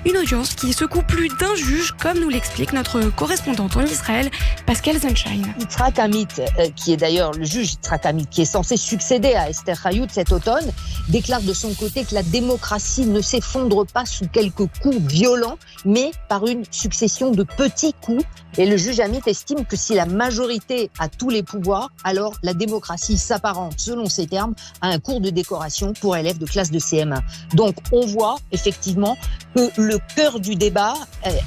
Une audience qui secoue plus d'un juge, comme nous l'explique notre correspondante en Israël, Pascal Sunshine. Yitzhak Amit, qui est d'ailleurs le juge Yitzhak Amit, qui est censé succéder à Esther Hayout cet automne, déclare de son côté que la démocratie ne s'effondre pas sous quelques coups violents, mais par une succession de petits coups. Et le juge Amit estime que si la majorité a tous les pouvoirs, alors la démocratie s'apparente, selon ses termes, à un cours de décoration pour élèves de classe de CM1. Donc on voit effectivement que le cœur du débat,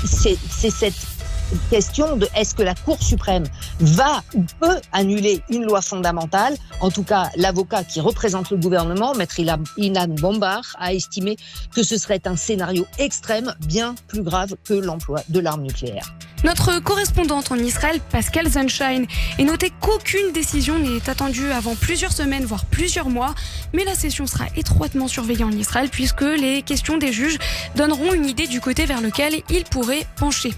c'est cette question de est-ce que la Cour suprême va ou peut annuler une loi fondamentale. En tout cas, l'avocat qui représente le gouvernement, maître Ilan Bombar, a estimé que ce serait un scénario extrême, bien plus grave que l'emploi de l'arme nucléaire. Notre correspondante en Israël, Pascal Sunshine, est notée qu'aucune décision n'est attendue avant plusieurs semaines, voire plusieurs mois. Mais la session sera étroitement surveillée en Israël puisque les questions des juges donneront une idée du côté vers lequel ils pourraient pencher.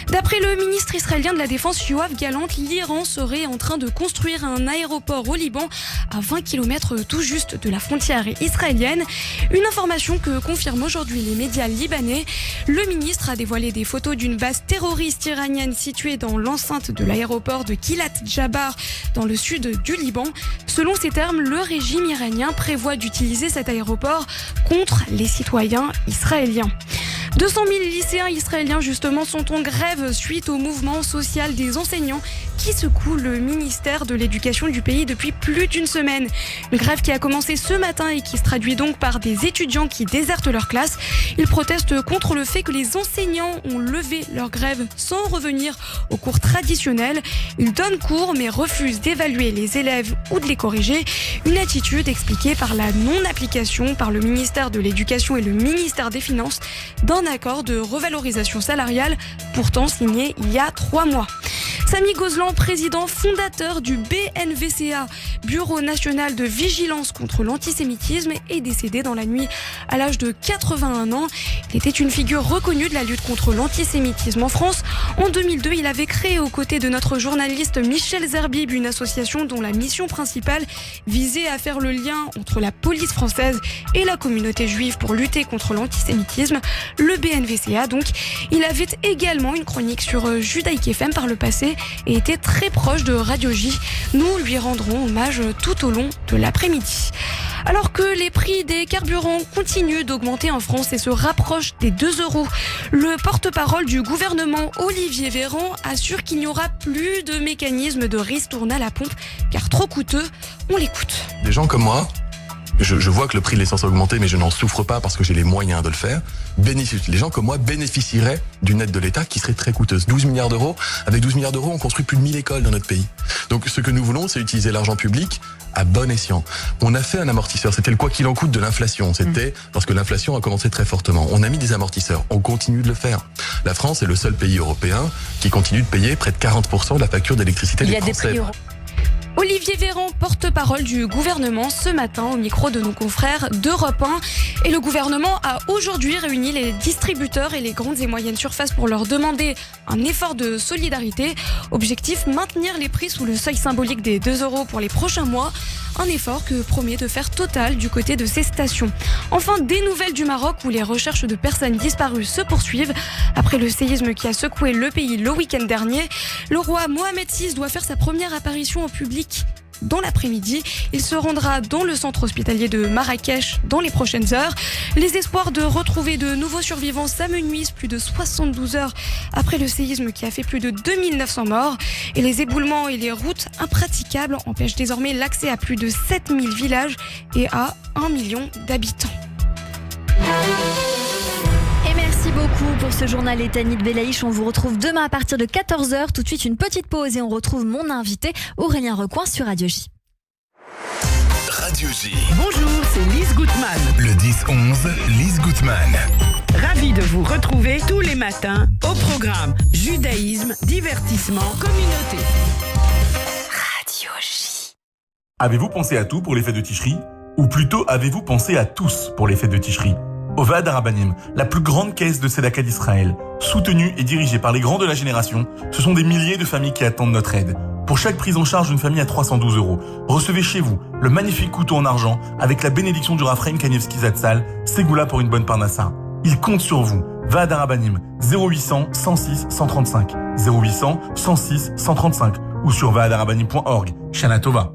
D'après le ministre israélien de la Défense, Yoav Gallant, l'Iran serait en train de construire un aéroport au Liban à 20 km tout juste de la frontière israélienne. Une information que confirment aujourd'hui les médias libanais. Le ministre a dévoilé des photos d'une base terroriste iranienne située dans l'enceinte de l'aéroport de Kilat Jabar dans le sud du Liban. Selon ses termes, le régime iranien prévoit d'utiliser cet aéroport contre les citoyens israéliens. 200 000 lycéens israéliens justement sont en grève suite au mouvement social des enseignants qui secoue le ministère de l'Éducation du pays depuis plus d'une semaine. Une grève qui a commencé ce matin et qui se traduit donc par des étudiants qui désertent leur classe. Ils protestent contre le fait que les enseignants ont levé leur grève sans revenir aux cours traditionnels. Ils donnent cours mais refusent d'évaluer les élèves ou de les corriger. Une attitude expliquée par la non-application par le ministère de l'Éducation et le ministère des Finances d'un accord de revalorisation salariale pourtant signé il y a 3 mois. Samy Gozlan, président fondateur du BNVCA, Bureau national de vigilance contre l'antisémitisme, est décédé dans la nuit à l'âge de 81 ans. Il était une figure reconnue de la lutte contre l'antisémitisme en France. En 2002, il avait créé aux côtés de notre journaliste Michel Zerbib une association dont la mission principale visait à faire le lien entre la police française et la communauté juive pour lutter contre l'antisémitisme. Le BNVCA, donc, il avait également une chronique sur Judaïque FM par le passé et était très proche de Radio J. Nous lui rendrons hommage tout au long de l'après-midi. Alors que les prix des carburants continuent d'augmenter en France et se rapprochent des 2 €, le porte-parole du gouvernement, Olivier Véran, assure qu'il n'y aura plus de mécanisme de ristourne à la pompe car trop coûteux. On l'écoute. Des gens comme moi, je vois que le prix de l'essence a augmenté, mais je n'en souffre pas parce que j'ai les moyens de le faire. Les gens comme moi bénéficieraient d'une aide de l'État qui serait très coûteuse. 12 milliards d'euros. Avec 12 milliards d'euros, on construit plus de 1000 écoles dans notre pays. Donc ce que nous voulons, c'est utiliser l'argent public à bon escient. On a fait un amortisseur. C'était le quoi qu'il en coûte de l'inflation. C'était parce que l'inflation a commencé très fortement. On a mis des amortisseurs. On continue de le faire. La France est le seul pays européen qui continue de payer près de 40% de la facture d'électricité des Français. Olivier Véran, porte-parole du gouvernement, ce matin au micro de nos confrères d'Europe 1. Et le gouvernement a aujourd'hui réuni les distributeurs et les grandes et moyennes surfaces pour leur demander un effort de solidarité. Objectif, maintenir les prix sous le seuil symbolique des 2 € pour les prochains mois. Un effort que promet de faire Total du côté de ces stations. Enfin, des nouvelles du Maroc où les recherches de personnes disparues se poursuivent. Après le séisme qui a secoué le pays le week-end dernier, le roi Mohamed VI doit faire sa première apparition au public dans l'après-midi. Il se rendra dans le centre hospitalier de Marrakech dans les prochaines heures. Les espoirs de retrouver de nouveaux survivants s'amenuisent plus de 72 heures après le séisme qui a fait plus de 2900 morts. Et les éboulements et les routes impraticables empêchent désormais l'accès à plus de 7000 villages et à 1 million d'habitants. Et merci beaucoup pour ce journal Ethanit Belaïch. On vous retrouve demain à partir de 14h. Tout de suite, une petite pause et on retrouve mon invité Aurélien Recoin sur Radio J. Radio J. Bonjour, c'est Lise Gutmann. Le 10-11, Lise Gutmann. Ravi de vous retrouver tous les matins au programme Judaïsme, divertissement, communauté. Radio J. Avez-vous pensé à tout pour les fêtes de Tishri ? Ou plutôt, avez-vous pensé à tous pour les fêtes de Tishri ? Ovad Arabanim, la plus grande caisse de Tzedaka d'Israël, soutenue et dirigée par les grands de la génération, ce sont des milliers de familles qui attendent notre aide. Pour chaque prise en charge d'une famille à 312 €, recevez chez vous le magnifique couteau en argent avec la bénédiction du Raphaël Kanievski Zatzal, Ségoula pour une bonne parnassa. Il compte sur vous. Ovad Arabanim, 0800 106 135, 0800 106 135 ou sur vadarabanim.org. Shana Tova.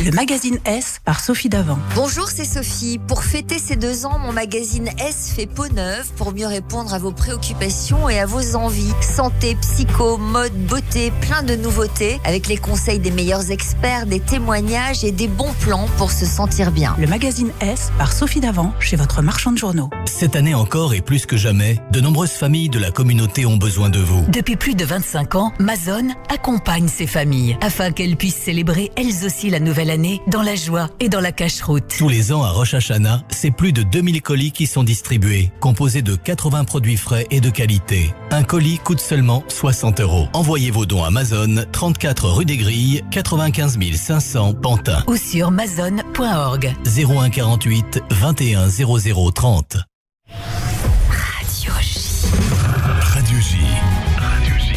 Le magazine S par Sophie Davant. Bonjour, c'est Sophie. Pour fêter ses 2 ans, mon magazine S fait peau neuve pour mieux répondre à vos préoccupations et à vos envies. Santé, psycho, mode, beauté, plein de nouveautés avec les conseils des meilleurs experts, des témoignages et des bons plans pour se sentir bien. Le magazine S par Sophie Davant chez votre marchand de journaux. Cette année encore et plus que jamais, de nombreuses familles de la communauté ont besoin de vous. Depuis plus de 25 ans, Mazon accompagne ces familles afin qu'elles puissent célébrer elles aussi la nouvelle année dans la joie et dans la cacheroute. Tous les ans à Rosh Hashanah, c'est plus de 2000 colis qui sont distribués, composés de 80 produits frais et de qualité. Un colis coûte seulement 60 €. Envoyez vos dons à Amazon, 34 rue des Grilles, 95 500 Pantin. Ou sur mazon.org. 01 48 21 00 30. Radio J. Radio J. Radio J.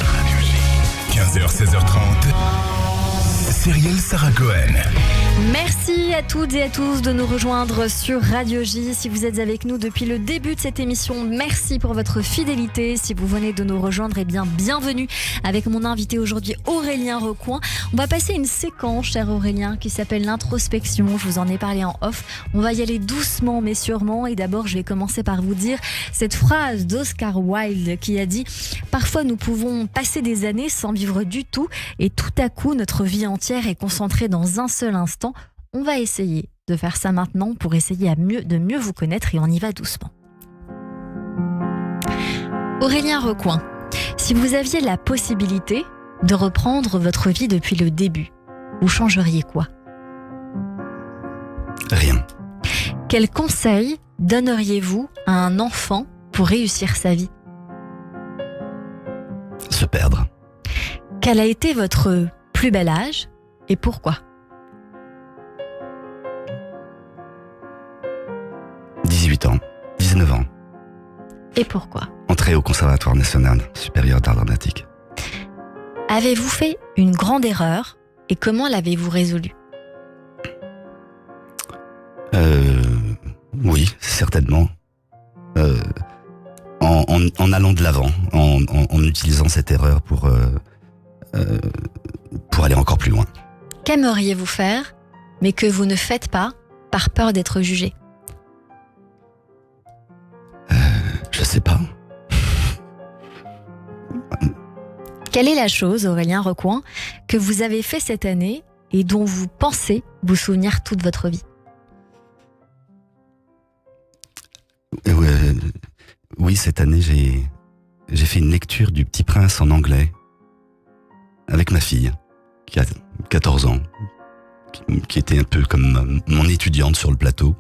Radio J. 15h, 16h30. Cyrielle Sarah Cohen. Merci à toutes et à tous de nous rejoindre sur Radio J. Si vous êtes avec nous depuis le début de cette émission, merci pour votre fidélité. Si vous venez de nous rejoindre, eh bien, bienvenue avec mon invité aujourd'hui, Aurélien Recoin. On va passer une séquence, cher Aurélien, qui s'appelle l'introspection. Je vous en ai parlé en off. On va y aller doucement mais sûrement. Et d'abord, je vais commencer par vous dire cette phrase d'Oscar Wilde qui a dit « Parfois, nous pouvons passer des années sans vivre du tout et tout à coup, notre vie entière est concentrée dans un seul instant. » On va essayer de faire ça maintenant pour essayer de mieux vous connaître et on y va doucement. Aurélien Recoin, si vous aviez la possibilité de reprendre votre vie depuis le début, vous changeriez quoi ? Rien. Quel conseil donneriez-vous à un enfant pour réussir sa vie ? Se perdre. Quel a été votre plus bel âge et pourquoi ? 18 ans, 19 ans. Et pourquoi ? Entrée au Conservatoire national supérieur d'art dramatique. Avez-vous fait une grande erreur et comment l'avez-vous résolue ? Oui, certainement. En allant de l'avant, en utilisant cette erreur pour aller encore plus loin. Qu'aimeriez-vous faire, mais que vous ne faites pas par peur d'être jugé ? Je sais pas. Quelle est la chose, Aurélien Recoin, que vous avez fait cette année et dont vous pensez vous souvenir toute votre vie ? Oui, cette année, j'ai fait une lecture du Petit Prince en anglais avec ma fille, qui a 14 ans, qui était un peu comme mon étudiante sur le plateau.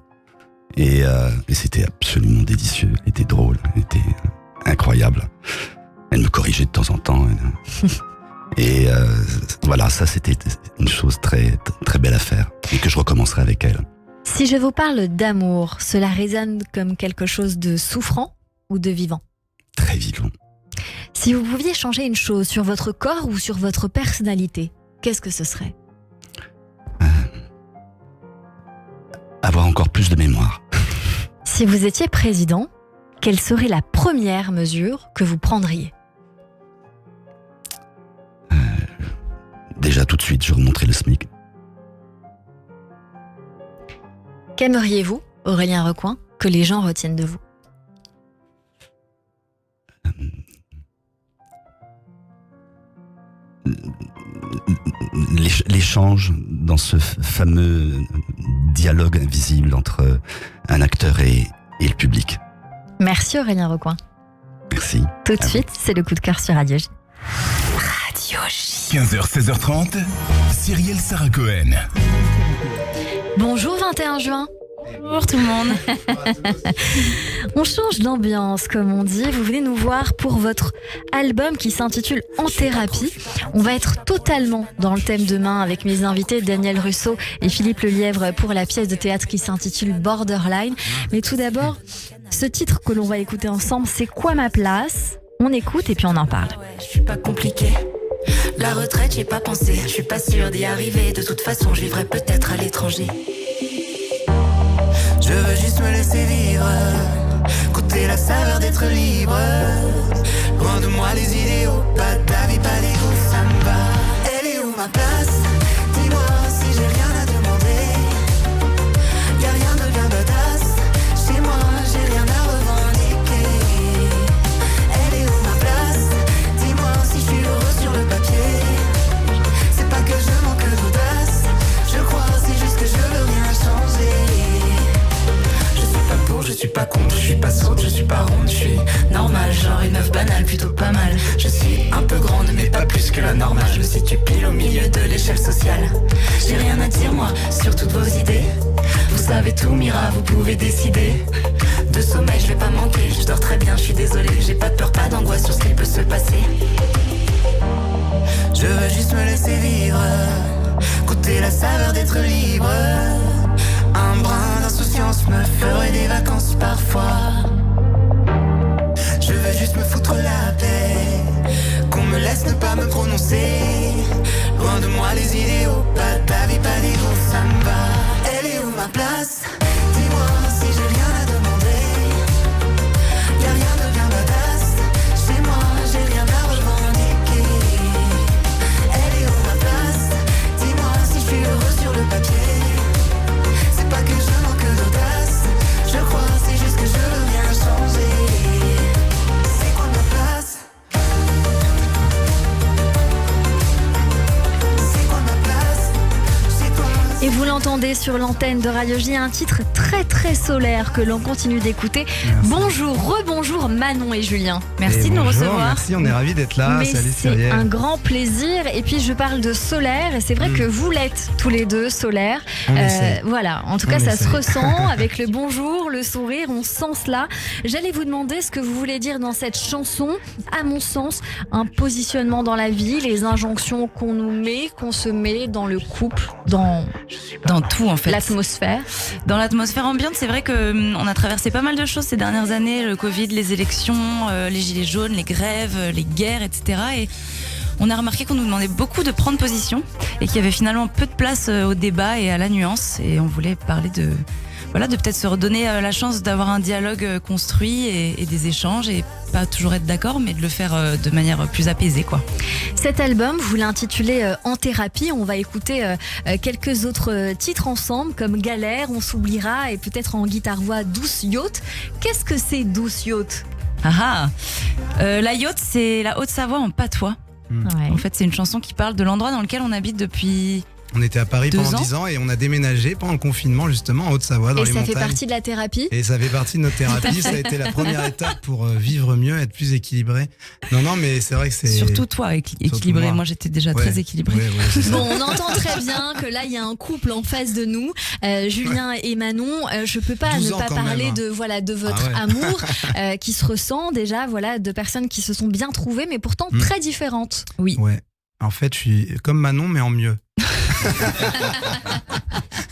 Et c'était absolument délicieux, elle était drôle, elle était incroyable. Elle me corrigeait de temps en temps. Et voilà, ça c'était une chose très, très belle à faire et que je recommencerai avec elle. Si je vous parle d'amour, cela résonne comme quelque chose de souffrant ou de vivant? Très vivant. Si vous pouviez changer une chose sur votre corps ou sur votre personnalité, qu'est-ce que ce serait? Avoir encore plus de mémoire. Si vous étiez président, quelle serait la première mesure que vous prendriez? Déjà tout de suite, je remonterai le SMIC. Qu'aimeriez-vous, Aurélien Recoing, que les gens retiennent de vous? L'échange dans ce fameux dialogue invisible entre un acteur et le public. Merci Aurélien Recoing. Merci. Tout de suite, c'est le coup de cœur sur Radio J. Radio J. 15h, 16h30, Cyrielle Sarah Cohen. Bonjour 21 juin. Bonjour tout le monde. On change d'ambiance, comme on dit. Vous venez nous voir pour votre album qui s'intitule En thérapie. On va être totalement dans le thème demain avec mes invités Daniel Russo et Philippe Lelièvre pour la pièce de théâtre qui s'intitule Borderline. Mais tout d'abord, ce titre que l'on va écouter ensemble, c'est Quoi ma place? On écoute et puis on en parle. Je suis pas compliqué. La retraite, j'y ai pas pensé. Je suis pas sûre d'y arriver. De toute façon, je vivrai peut-être à l'étranger. Je veux juste me laisser vivre, goûter la saveur d'être libre. Loin de moi les idéaux, pas d'avis, pas d'ego, ça me va. Elle est où ma place? Dis-moi si j'ai rien à demander. Y'a rien de bien badass. Chez moi, j'ai rien à revendiquer. Elle est où ma place? Dis-moi si je suis heureux sur le papier. C'est pas que je manque d'audace. Je crois, c'est juste que je veux rien changer. Je suis pas con, je suis pas sourde, je suis pas ronde, je suis normale, genre une meuf banale, plutôt pas mal. Je suis un peu grande, mais pas plus que la normale. Je me situe pile au milieu de l'échelle sociale. J'ai rien à dire moi, sur toutes vos idées. Vous savez tout, Mira, vous pouvez décider. De sommeil, je vais pas manquer, je dors très bien, je suis désolée. J'ai pas de peur, pas d'angoisse sur ce qui peut se passer. Je veux juste me laisser vivre, goûter la saveur d'être libre. Un brin d'insouciance me ferait des vacances parfois. Je veux juste me foutre la paix, qu'on me laisse ne pas me prononcer. Loin de moi les idéaux, pas d'avis, pas d'ego, ça me va. Elle est où ma place? Dis-moi si j'ai rien à demander. Y'a rien de bien badass. Chez moi, j'ai rien à revendiquer. Elle est où ma place? Dis-moi si je suis heureux sur le papier. Pas que je manque d'audace, je crois c'est juste que je veux rien changer. C'est quoi ma place? C'est quoi ma place? C'est toi. Et vous l'entendez sur l'antenne de Radio J, un titre très très solaire que l'on continue d'écouter. Merci. Bonjour, rebonjour Manon et Julien. Merci Et de nous bonjour, recevoir. Merci, on est ravis d'être là. Mais Salut c'est Cyrielle. un grand plaisir. Et puis je parle de solaire et c'est vrai que vous l'êtes tous les deux, solaire. On essaie. Voilà, en tout cas On ça essaie. se ressent avec le bonjour, le sourire, on sent cela. J'allais vous demander ce que vous voulez dire dans cette chanson. À mon sens, un positionnement dans la vie, les injonctions qu'on nous met, qu'on se met dans le couple, dans tout en fait. L'atmosphère. Dans l'atmosphère ambiante, c'est vrai qu'on a traversé pas mal de choses ces dernières années, le Covid, les élections, les gilets jaunes, les grèves, les guerres, etc. Et on a remarqué qu'on nous demandait beaucoup de prendre position et qu'il y avait finalement peu de place au débat et à la nuance. Et on voulait parler de peut-être se redonner la chance d'avoir un dialogue construit et des échanges et pas toujours être d'accord, mais de le faire de manière plus apaisée, quoi. Cet album, vous l'intitulez En thérapie. On va écouter quelques autres titres ensemble, comme Galère, On s'oubliera et peut-être en guitare-voix Douce Yacht. Qu'est-ce que c'est Douce Yacht? La Yacht, c'est la Haute-Savoie en patois. Ouais. En fait, c'est une chanson qui parle de l'endroit dans lequel on habite depuis... On était à Paris 2 pendant ans. 10 ans et on a déménagé pendant le confinement justement en Haute-Savoie dans Et les ça montagnes. fait partie de la thérapie? Et ça fait partie de notre thérapie. Ça a été la première étape pour vivre mieux, être plus équilibré. Non, mais c'est vrai que c'est... Surtout toi, équilibré. Moi, j'étais déjà très équilibré. Bon, on entend très bien que là, il y a un couple en face de nous, Julien et Manon. Je peux pas ne pas parler de votre amour qui se ressent déjà, de personnes qui se sont bien trouvées, mais pourtant très différentes. Oui. Ouais. En fait, je suis comme Manon, mais en mieux.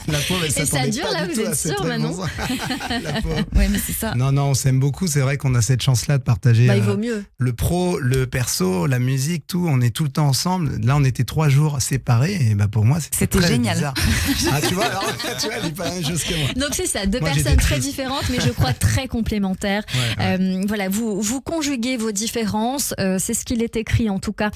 La pauvre, elle Et ça s'attendait dure pas là, du vous tout à êtes cette sûr, Manon? réponse. La pauvre. Oui, mais c'est ça. Non, on s'aime beaucoup. C'est vrai qu'on a cette chance-là de partager Bah, il vaut mieux. le pro, le perso, la musique, tout. On est tout le temps ensemble. Là, on était 3 jours séparés. Et bah, pour moi, C'était très génial. bizarre. Ah, tu vois, alors, elle dit pas la même chose que moi. Donc c'est ça, deux Moi, personnes j'étais très triste. différentes, mais je crois très complémentaires. Voilà, vous conjuguez vos différences, c'est ce qu'il est écrit en tout cas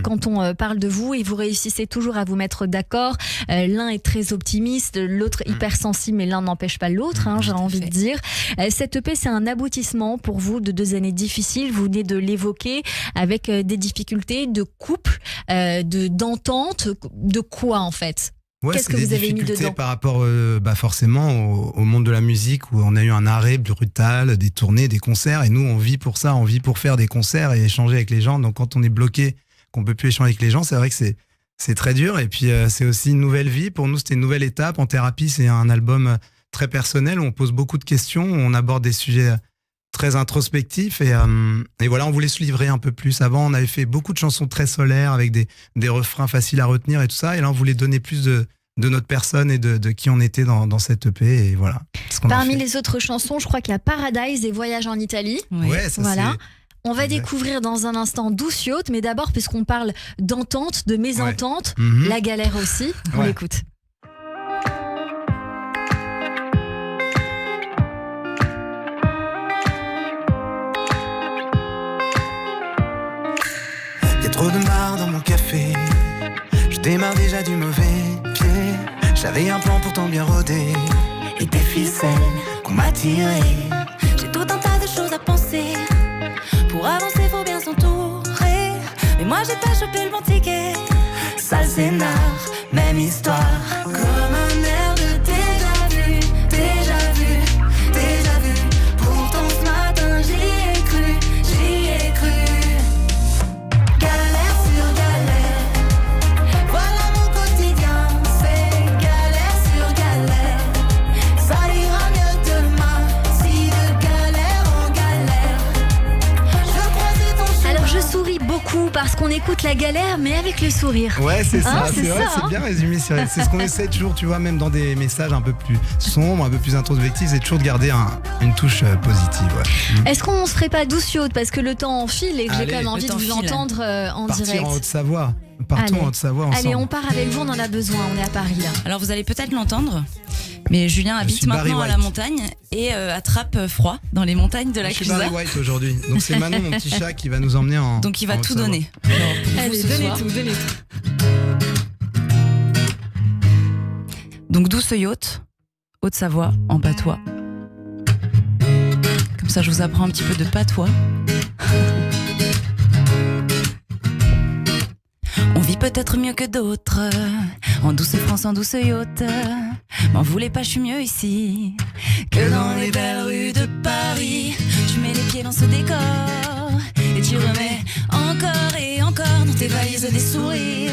quand on parle de vous, et vous réussissez toujours à vous mettre d'accord. L'un est très optimiste, l'autre hypersensible, mais l'un n'empêche pas l'autre, j'ai envie de dire. Cette EP, c'est un aboutissement pour vous de 2 années difficiles, vous venez de l'évoquer, avec des difficultés de couple, d'entente, de quoi en fait? Ouais, Qu'est-ce c'est que des vous avez mis difficultés dedans? par rapport forcément au monde de la musique, où on a eu un arrêt brutal, des tournées, des concerts, et nous on vit pour ça, on vit pour faire des concerts et échanger avec les gens. Donc quand on est bloqué, qu'on peut plus échanger avec les gens, c'est vrai que c'est très dur. Et puis c'est aussi une nouvelle vie. Pour nous, c'était une nouvelle étape. En thérapie, c'est un album très personnel où on pose beaucoup de questions, où on aborde des sujets très introspectifs, et voilà, on voulait se livrer un peu plus. Avant, on avait fait beaucoup de chansons très solaires avec des refrains faciles à retenir et tout ça, et là on voulait donner plus de notre personne et de qui on était dans cette EP, et voilà. Parmi les autres chansons, je crois qu'il y a Paradise et Voyage en Italie. Ouais, ça, voilà. c'est... On va découvrir dans un instant Douce Yacht, mais d'abord, puisqu'on parle d'entente, de mésentente, la galère aussi, on l'écoute. Y'a trop de marre dans mon café. Je démarre déjà du mauvais pied. J'avais un plan pourtant bien rodé, et des ficelles qu'on m'a tirées. J'ai tout un tas de choses à penser. Pour avancer, faut bien s'entourer. Mais moi, j'ai pas chopé le bon ticket. Sale scénar, même histoire. Comme un air de déjà vu, déjà vu, déjà vu. Pourtant ce matin j'y ai cru, j'y ai cru. Galère sur galère, voilà mon quotidien. C'est galère sur galère. Ça ira mieux demain, si de galère en galère. Je croisais ton chemin. Alors je souris beaucoup parce qu'on écoute la galère, mais avec le sourire. Ouais, c'est ça, c'est vrai, ça, c'est bien résumé. C'est ce qu'on essaie toujours, tu vois, même dans des messages un peu plus sombres, un peu plus introspectifs, c'est toujours de garder une touche positive. Ouais. Est-ce qu'on se ferait pas Douce Yacht parce que le temps enfile et que j'ai Allez, quand même envie de vous entendre en Partir direct. en Haute-Savoie. Partons Allez. en Haute-Savoie ensemble. Allez, on part avec vous, on en a besoin, on est à Paris là. Alors vous allez peut-être l'entendre, mais Julien habite suis Barry maintenant à la White. montagne et attrape froid dans les montagnes de la Je suis Clusa. Barry White aujourd'hui. Donc c'est Manon, mon petit chat, qui va nous emmener en. Donc il va en tout Haute-Savoie. donner. Alors, pour vous Allez, ce donnez soir. tout, donnez tout. Donc Douce Yacht, Haute-Savoie, en patois. Comme ça je vous apprends un petit peu de patois. On vit peut-être mieux que d'autres, en douce France, en douce yacht. M'en voulez pas, je suis mieux ici que dans les belles rues de Paris. Tu mets les pieds dans ce décor et tu remets encore et encore dans tes valises des sourires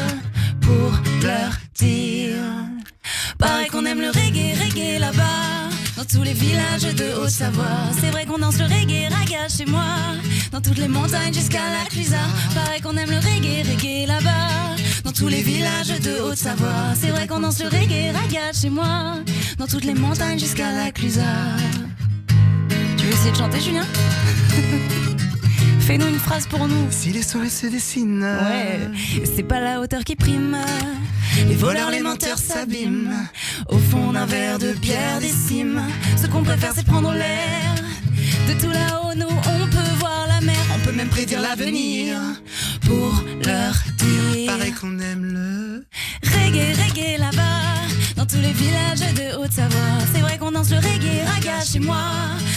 pour leur dire. Pareil qu'on aime le reggae là-bas, dans tous les villages de Haute-Savoie. C'est vrai qu'on danse le reggae raga chez moi, dans toutes les montagnes jusqu'à la Clusa. Pareil qu'on aime le reggae là-bas, dans tous les villages de Haute-Savoie. C'est vrai qu'on danse le reggae raga chez moi, dans toutes les montagnes jusqu'à la Clusa. Tu veux essayer de chanter, Julien? Fais-nous une phrase pour nous. Si les soleils se dessinent, Ouais, c'est pas la hauteur qui prime. Les voleurs, les menteurs s'abîment au fond d'un verre de bière des cimes. Ce qu'on préfère, c'est prendre l'air. De tout là-haut, nous, on peut voir la mer. On peut même prédire l'avenir pour leur dire. pareil qu'on aime le Reggae là-bas, dans tous les villages de Haute-Savoie. C'est vrai qu'on danse le reggae raga chez moi,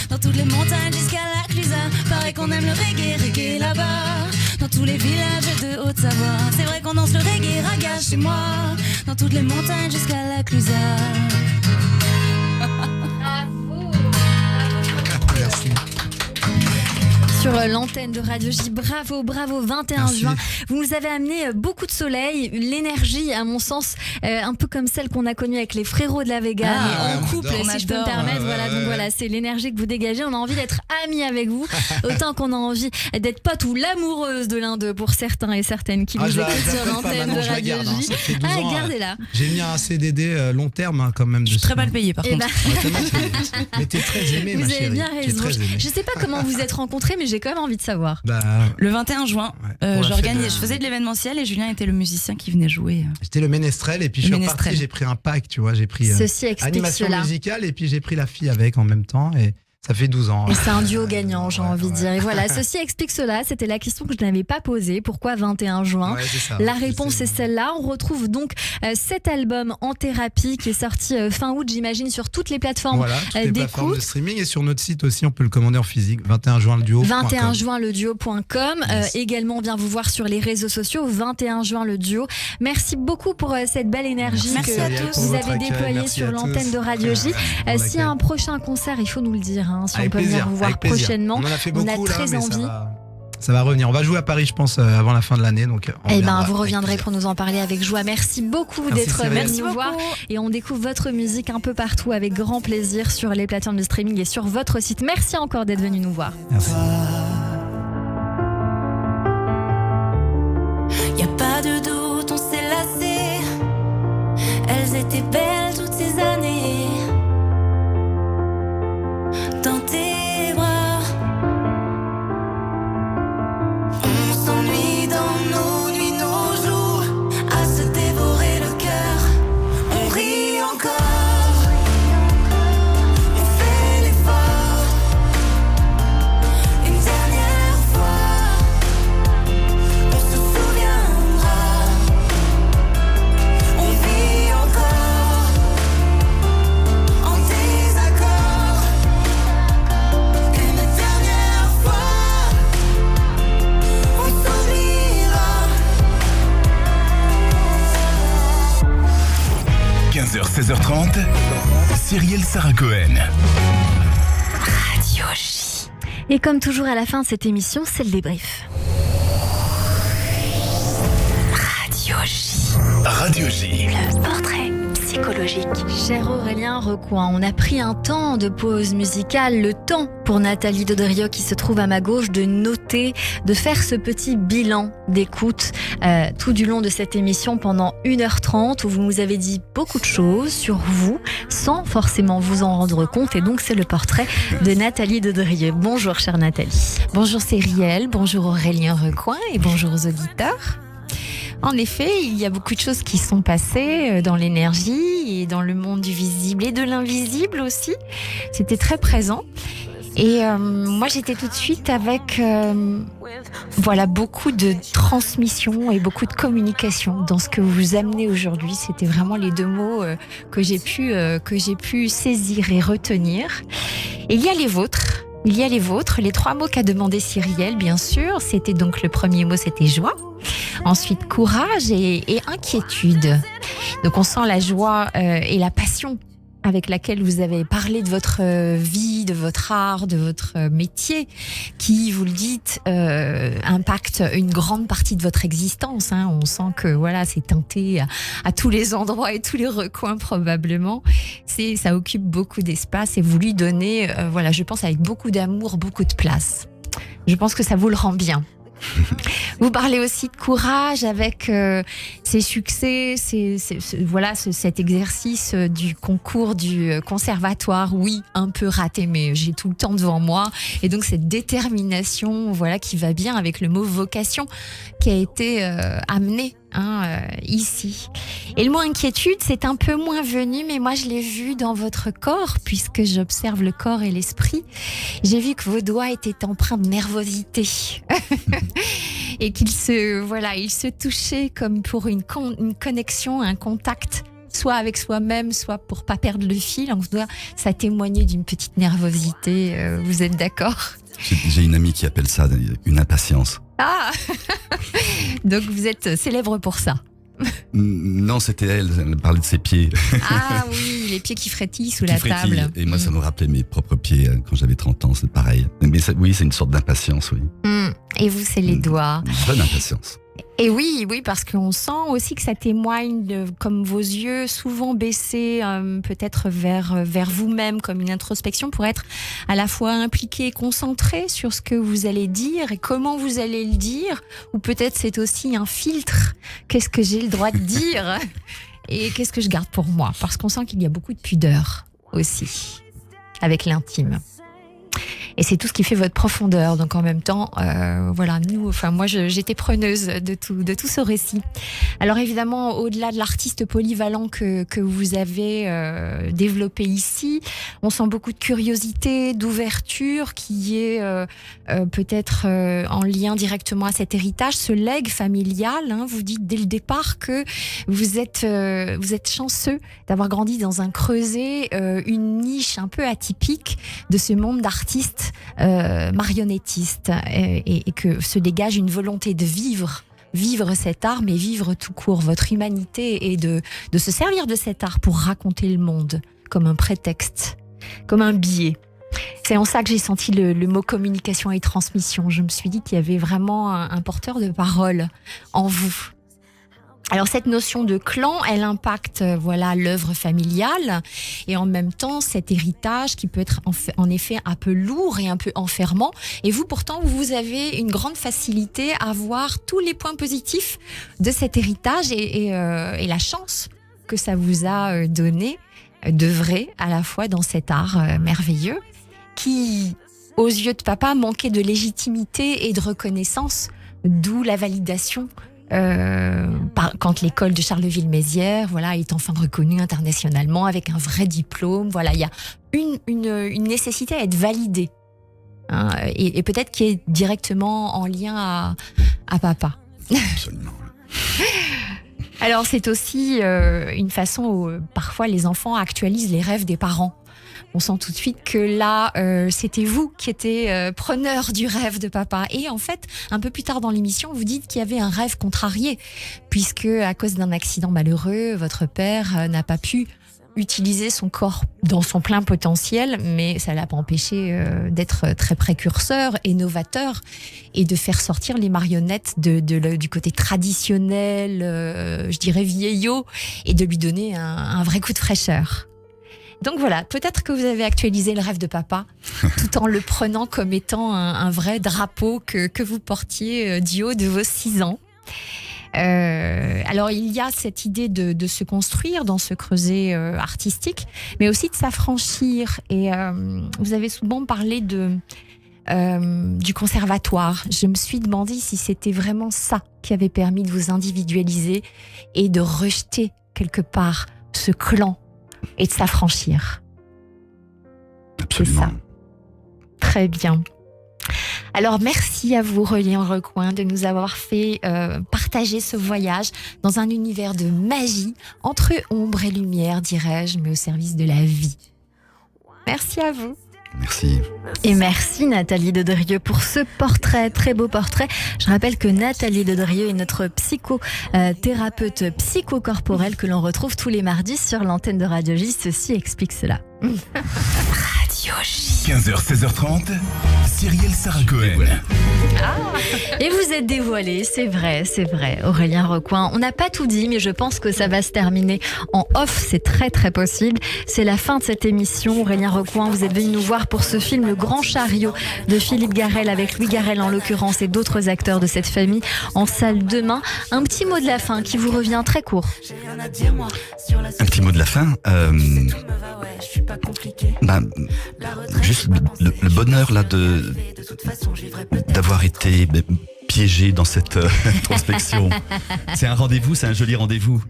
dans toutes les montagnes jusqu'à la Clusa. Pareil qu'on aime le reggae là-bas, dans tous les villages de Haute-Savoie. C'est vrai qu'on danse le reggae raga chez moi, dans toutes les montagnes jusqu'à la Clusa. Merci. sur l'antenne de Radio J. Bravo, 21 Merci. juin. Vous nous avez amené beaucoup de soleil, l'énergie, à mon sens, un peu comme celle qu'on a connue avec les frérots de la Vega, mais en couple, si je peux me permettre. Donc voilà, c'est l'énergie que vous dégagez. On a envie d'être amis avec vous, autant qu'on a envie d'être pote ou l'amoureuse de l'un d'eux pour certains et certaines qui nous écoutent sur l'antenne de Radio J. Gardez-la. J'ai mis un CDD long terme quand même. Je suis très mal payée par contre. Mais t'es très aimée, ma Vous chérie. avez bien raison. Je sais pas comment vous êtes rencontrés, mais j'ai quand même envie de savoir. Le 21 juin, je faisais de l'événementiel et Julien était le musicien qui venait jouer. J'étais le ménestrel et puis je suis reparti, j'ai pris un pack, tu vois, j'ai pris Ceci explique animation cela. musicale et puis j'ai pris la fille avec en même temps et ça fait 12 ans. Et c'est un duo gagnant, j'ai envie de dire. Et voilà, ceci explique cela. C'était la question que je n'avais pas posée. Pourquoi 21 juin La réponse est celle-là. On retrouve donc cet album En Thérapie qui est sorti fin août, j'imagine, sur toutes les plateformes toutes les plateformes de streaming et sur notre site aussi, on peut le commander en physique. 21 juin le duo. 21 juin le duo.com. Également, on vient vous voir sur les réseaux sociaux. 21 juin le duo. Merci beaucoup pour cette belle énergie que vous avez déployée sur l'antenne de Radio J. S'il y a un prochain concert, il faut nous le dire. Si on peut venir vous voir prochainement, on en a fait beaucoup, on a très envie. Ça va revenir. On va jouer à Paris, je pense, avant la fin de l'année. Donc, vous reviendrez pour nous en parler avec joie. Merci beaucoup d'être venu nous voir. Et on découvre votre musique un peu partout avec grand plaisir sur les plateformes de streaming et sur votre site. Merci encore d'être venu nous voir. Merci. Y a pas de doute, on s'est lassés. Elles étaient belles toutes ces années. Dans tes bras, on s'ennuie dans nos nuits, nos jours, à se dévorer le cœur. On rit encore, on fait l'effort. Une dernière fois, on se souviendra. On vit encore en désaccord. Une dernière fois, on s'oubliera. 15h, 16h30, Cyrielle Sarah Cohen. Radio J. Et comme toujours à la fin de cette émission, c'est le débrief. Radio J. Radio J. Le portrait psychologique. Cher Aurélien Recoin, on a pris un temps de pause musicale, le temps pour Nathalie Dodrio qui se trouve à ma gauche de noter, de faire ce petit bilan d'écoute tout du long de cette émission pendant 1h30 où vous nous avez dit beaucoup de choses sur vous sans forcément vous en rendre compte et donc c'est le portrait de Nathalie Dodrio. Bonjour chère Nathalie. Bonjour Cyrielle, bonjour Aurélien Recoin et bonjour aux auditeurs. En effet, il y a beaucoup de choses qui sont passées dans l'énergie et dans le monde du visible et de l'invisible aussi. C'était très présent. Et moi, j'étais tout de suite avec beaucoup de transmission et beaucoup de communication dans ce que vous amenez aujourd'hui. C'était vraiment les deux mots que j'ai pu saisir et retenir. Et il y a les vôtres. Il y a les vôtres, les 3 mots qu'a demandé Cyrielle, bien sûr. C'était donc le premier mot, c'était joie. Ensuite, courage et inquiétude. Donc, on sent la joie et la passion avec laquelle vous avez parlé de votre vie, de votre art, de votre métier, qui, vous le dites, impacte une grande partie de votre existence. On sent que c'est teinté à tous les endroits et tous les recoins probablement. Ça occupe beaucoup d'espace et vous lui donnez, je pense, avec beaucoup d'amour, beaucoup de place. Je pense que ça vous le rend bien. Vous parlez aussi de courage avec ces succès, cet exercice du concours du conservatoire. Oui, un peu raté, mais j'ai tout le temps devant moi. Et donc cette détermination, qui va bien avec le mot vocation qui a été amené ici. Et le mot inquiétude, c'est un peu moins venu, mais moi je l'ai vu dans votre corps, puisque j'observe le corps et l'esprit. J'ai vu que vos doigts étaient empreints de nervosité et qu'ils se touchaient comme pour une connexion, un contact, soit avec soi-même, soit pour pas perdre le fil. En tout cas, ça témoignait d'une petite nervosité. Vous êtes d'accord ? J'ai une amie qui appelle ça une impatience. Ah. Donc vous êtes célèbre pour ça. Non, c'était elle parlait de ses pieds. Ah oui, les pieds qui frétillent sous la table. Et moi, ça me rappelait mes propres pieds quand j'avais 30 ans, c'est pareil. Mais oui, c'est une sorte d'impatience, oui. Et vous, c'est les doigts. Une bonne impatience. Et oui, parce qu'on sent aussi que ça témoigne de, comme vos yeux souvent baissés, peut-être vers vous-même, comme une introspection pour être à la fois impliqué, concentré sur ce que vous allez dire et comment vous allez le dire, ou peut-être c'est aussi un filtre. Qu'est-ce que j'ai le droit de dire et qu'est-ce que je garde pour moi? Parce qu'on sent qu'il y a beaucoup de pudeur aussi avec l'intime. Et c'est tout ce qui fait votre profondeur. Donc en même temps, moi j'étais preneuse de tout ce récit. Alors évidemment, au-delà de l'artiste polyvalent que vous avez développé ici, on sent beaucoup de curiosité, d'ouverture qui est peut-être en lien directement à cet héritage, ce legs familial. Vous dites dès le départ que vous êtes chanceux d'avoir grandi dans un creuset, une niche un peu atypique de ce monde d'artistes marionnettiste et que se dégage une volonté de vivre cet art, mais vivre tout court votre humanité et de se servir de cet art pour raconter le monde comme un prétexte, comme un biais. C'est en ça que j'ai senti le mot communication et transmission. Je me suis dit qu'il y avait vraiment un porteur de parole en vous. Alors cette notion de clan, elle impacte l'œuvre familiale et en même temps cet héritage qui peut être en effet un peu lourd et un peu enfermant. Et vous pourtant, vous avez une grande facilité à voir tous les points positifs de cet héritage et la chance que ça vous a donné d'œuvrer à la fois dans cet art merveilleux qui, aux yeux de papa, manquait de légitimité et de reconnaissance, d'où la validation quand l'école de Charleville-Mézières est enfin reconnue internationalement avec un vrai diplôme. Il y a une nécessité à être validé et peut-être qui est directement en lien à papa. Absolument. Alors c'est aussi une façon où parfois les enfants actualisent les rêves des parents. On sent tout de suite que là, c'était vous qui étiez preneur du rêve de papa. Et en fait, un peu plus tard dans l'émission, vous dites qu'il y avait un rêve contrarié, puisque à cause d'un accident malheureux, votre père n'a pas pu utiliser son corps dans son plein potentiel, mais ça l'a pas empêché d'être très précurseur et novateur et de faire sortir les marionnettes du côté traditionnel, je dirais vieillot, et de lui donner un vrai coup de fraîcheur. Donc voilà, peut-être que vous avez actualisé le rêve de papa, tout en le prenant comme étant un vrai drapeau que vous portiez du haut de vos 6 ans. Alors il y a cette idée de se construire dans ce creuset artistique, mais aussi de s'affranchir. Et vous avez souvent parlé du conservatoire. Je me suis demandé si c'était vraiment ça qui avait permis de vous individualiser et de rejeter quelque part ce clan et de s'affranchir. Absolument. C'est ça. Très bien. Alors merci à vous, Aurélien Recoing, de nous avoir fait partager ce voyage dans un univers de magie, entre ombre et lumière, dirais-je, mais au service de la vie. Merci à vous. Merci. Et merci Nathalie Dedrieux pour ce portrait, très beau portrait. Je rappelle que Nathalie Dedrieux est notre psychothérapeute psychocorporelle que l'on retrouve tous les mardis sur l'antenne de Radio J. Ceci explique cela. Radio J. 15h, 16h30, Cyrielle Sarah Cohen. Et vous êtes dévoilé, c'est vrai, Aurélien Recoing. On n'a pas tout dit, mais je pense que ça va se terminer en off, c'est très très possible. C'est la fin de cette émission. Aurélien Recoing, vous êtes venu nous voir pour ce film Le Grand Chariot de Philippe Garrel, avec Louis Garrel en l'occurrence et d'autres acteurs de cette famille en salle demain. Un petit mot de la fin qui vous revient très court. Un petit mot de la fin. Juste le bonheur là d'avoir été piégé dans cette introspection. C'est un rendez-vous, c'est un joli rendez-vous.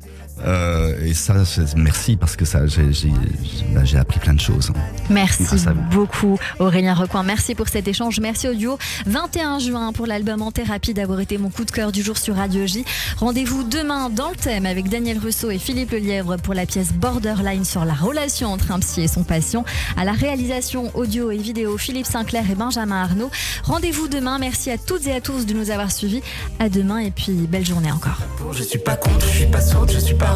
Et ça, merci parce que ça, j'ai appris plein de choses. Merci beaucoup Aurélien Recoing. Merci pour cet échange. Merci au duo 21 juin pour l'album En Thérapie d'avoir été mon coup de cœur du jour sur Radio J. Rendez-vous demain dans le thème avec Daniel Russo et Philippe Lelièvre pour la pièce Borderline sur la relation entre un psy et son patient. À la réalisation audio et vidéo, Philippe Sinclair et Benjamin Arnaud. Rendez-vous demain. Merci à toutes et à tous de nous avoir d'avoir suivi. À demain et puis belle journée encore. Je suis pas contre, je suis pas sourde, je suis pas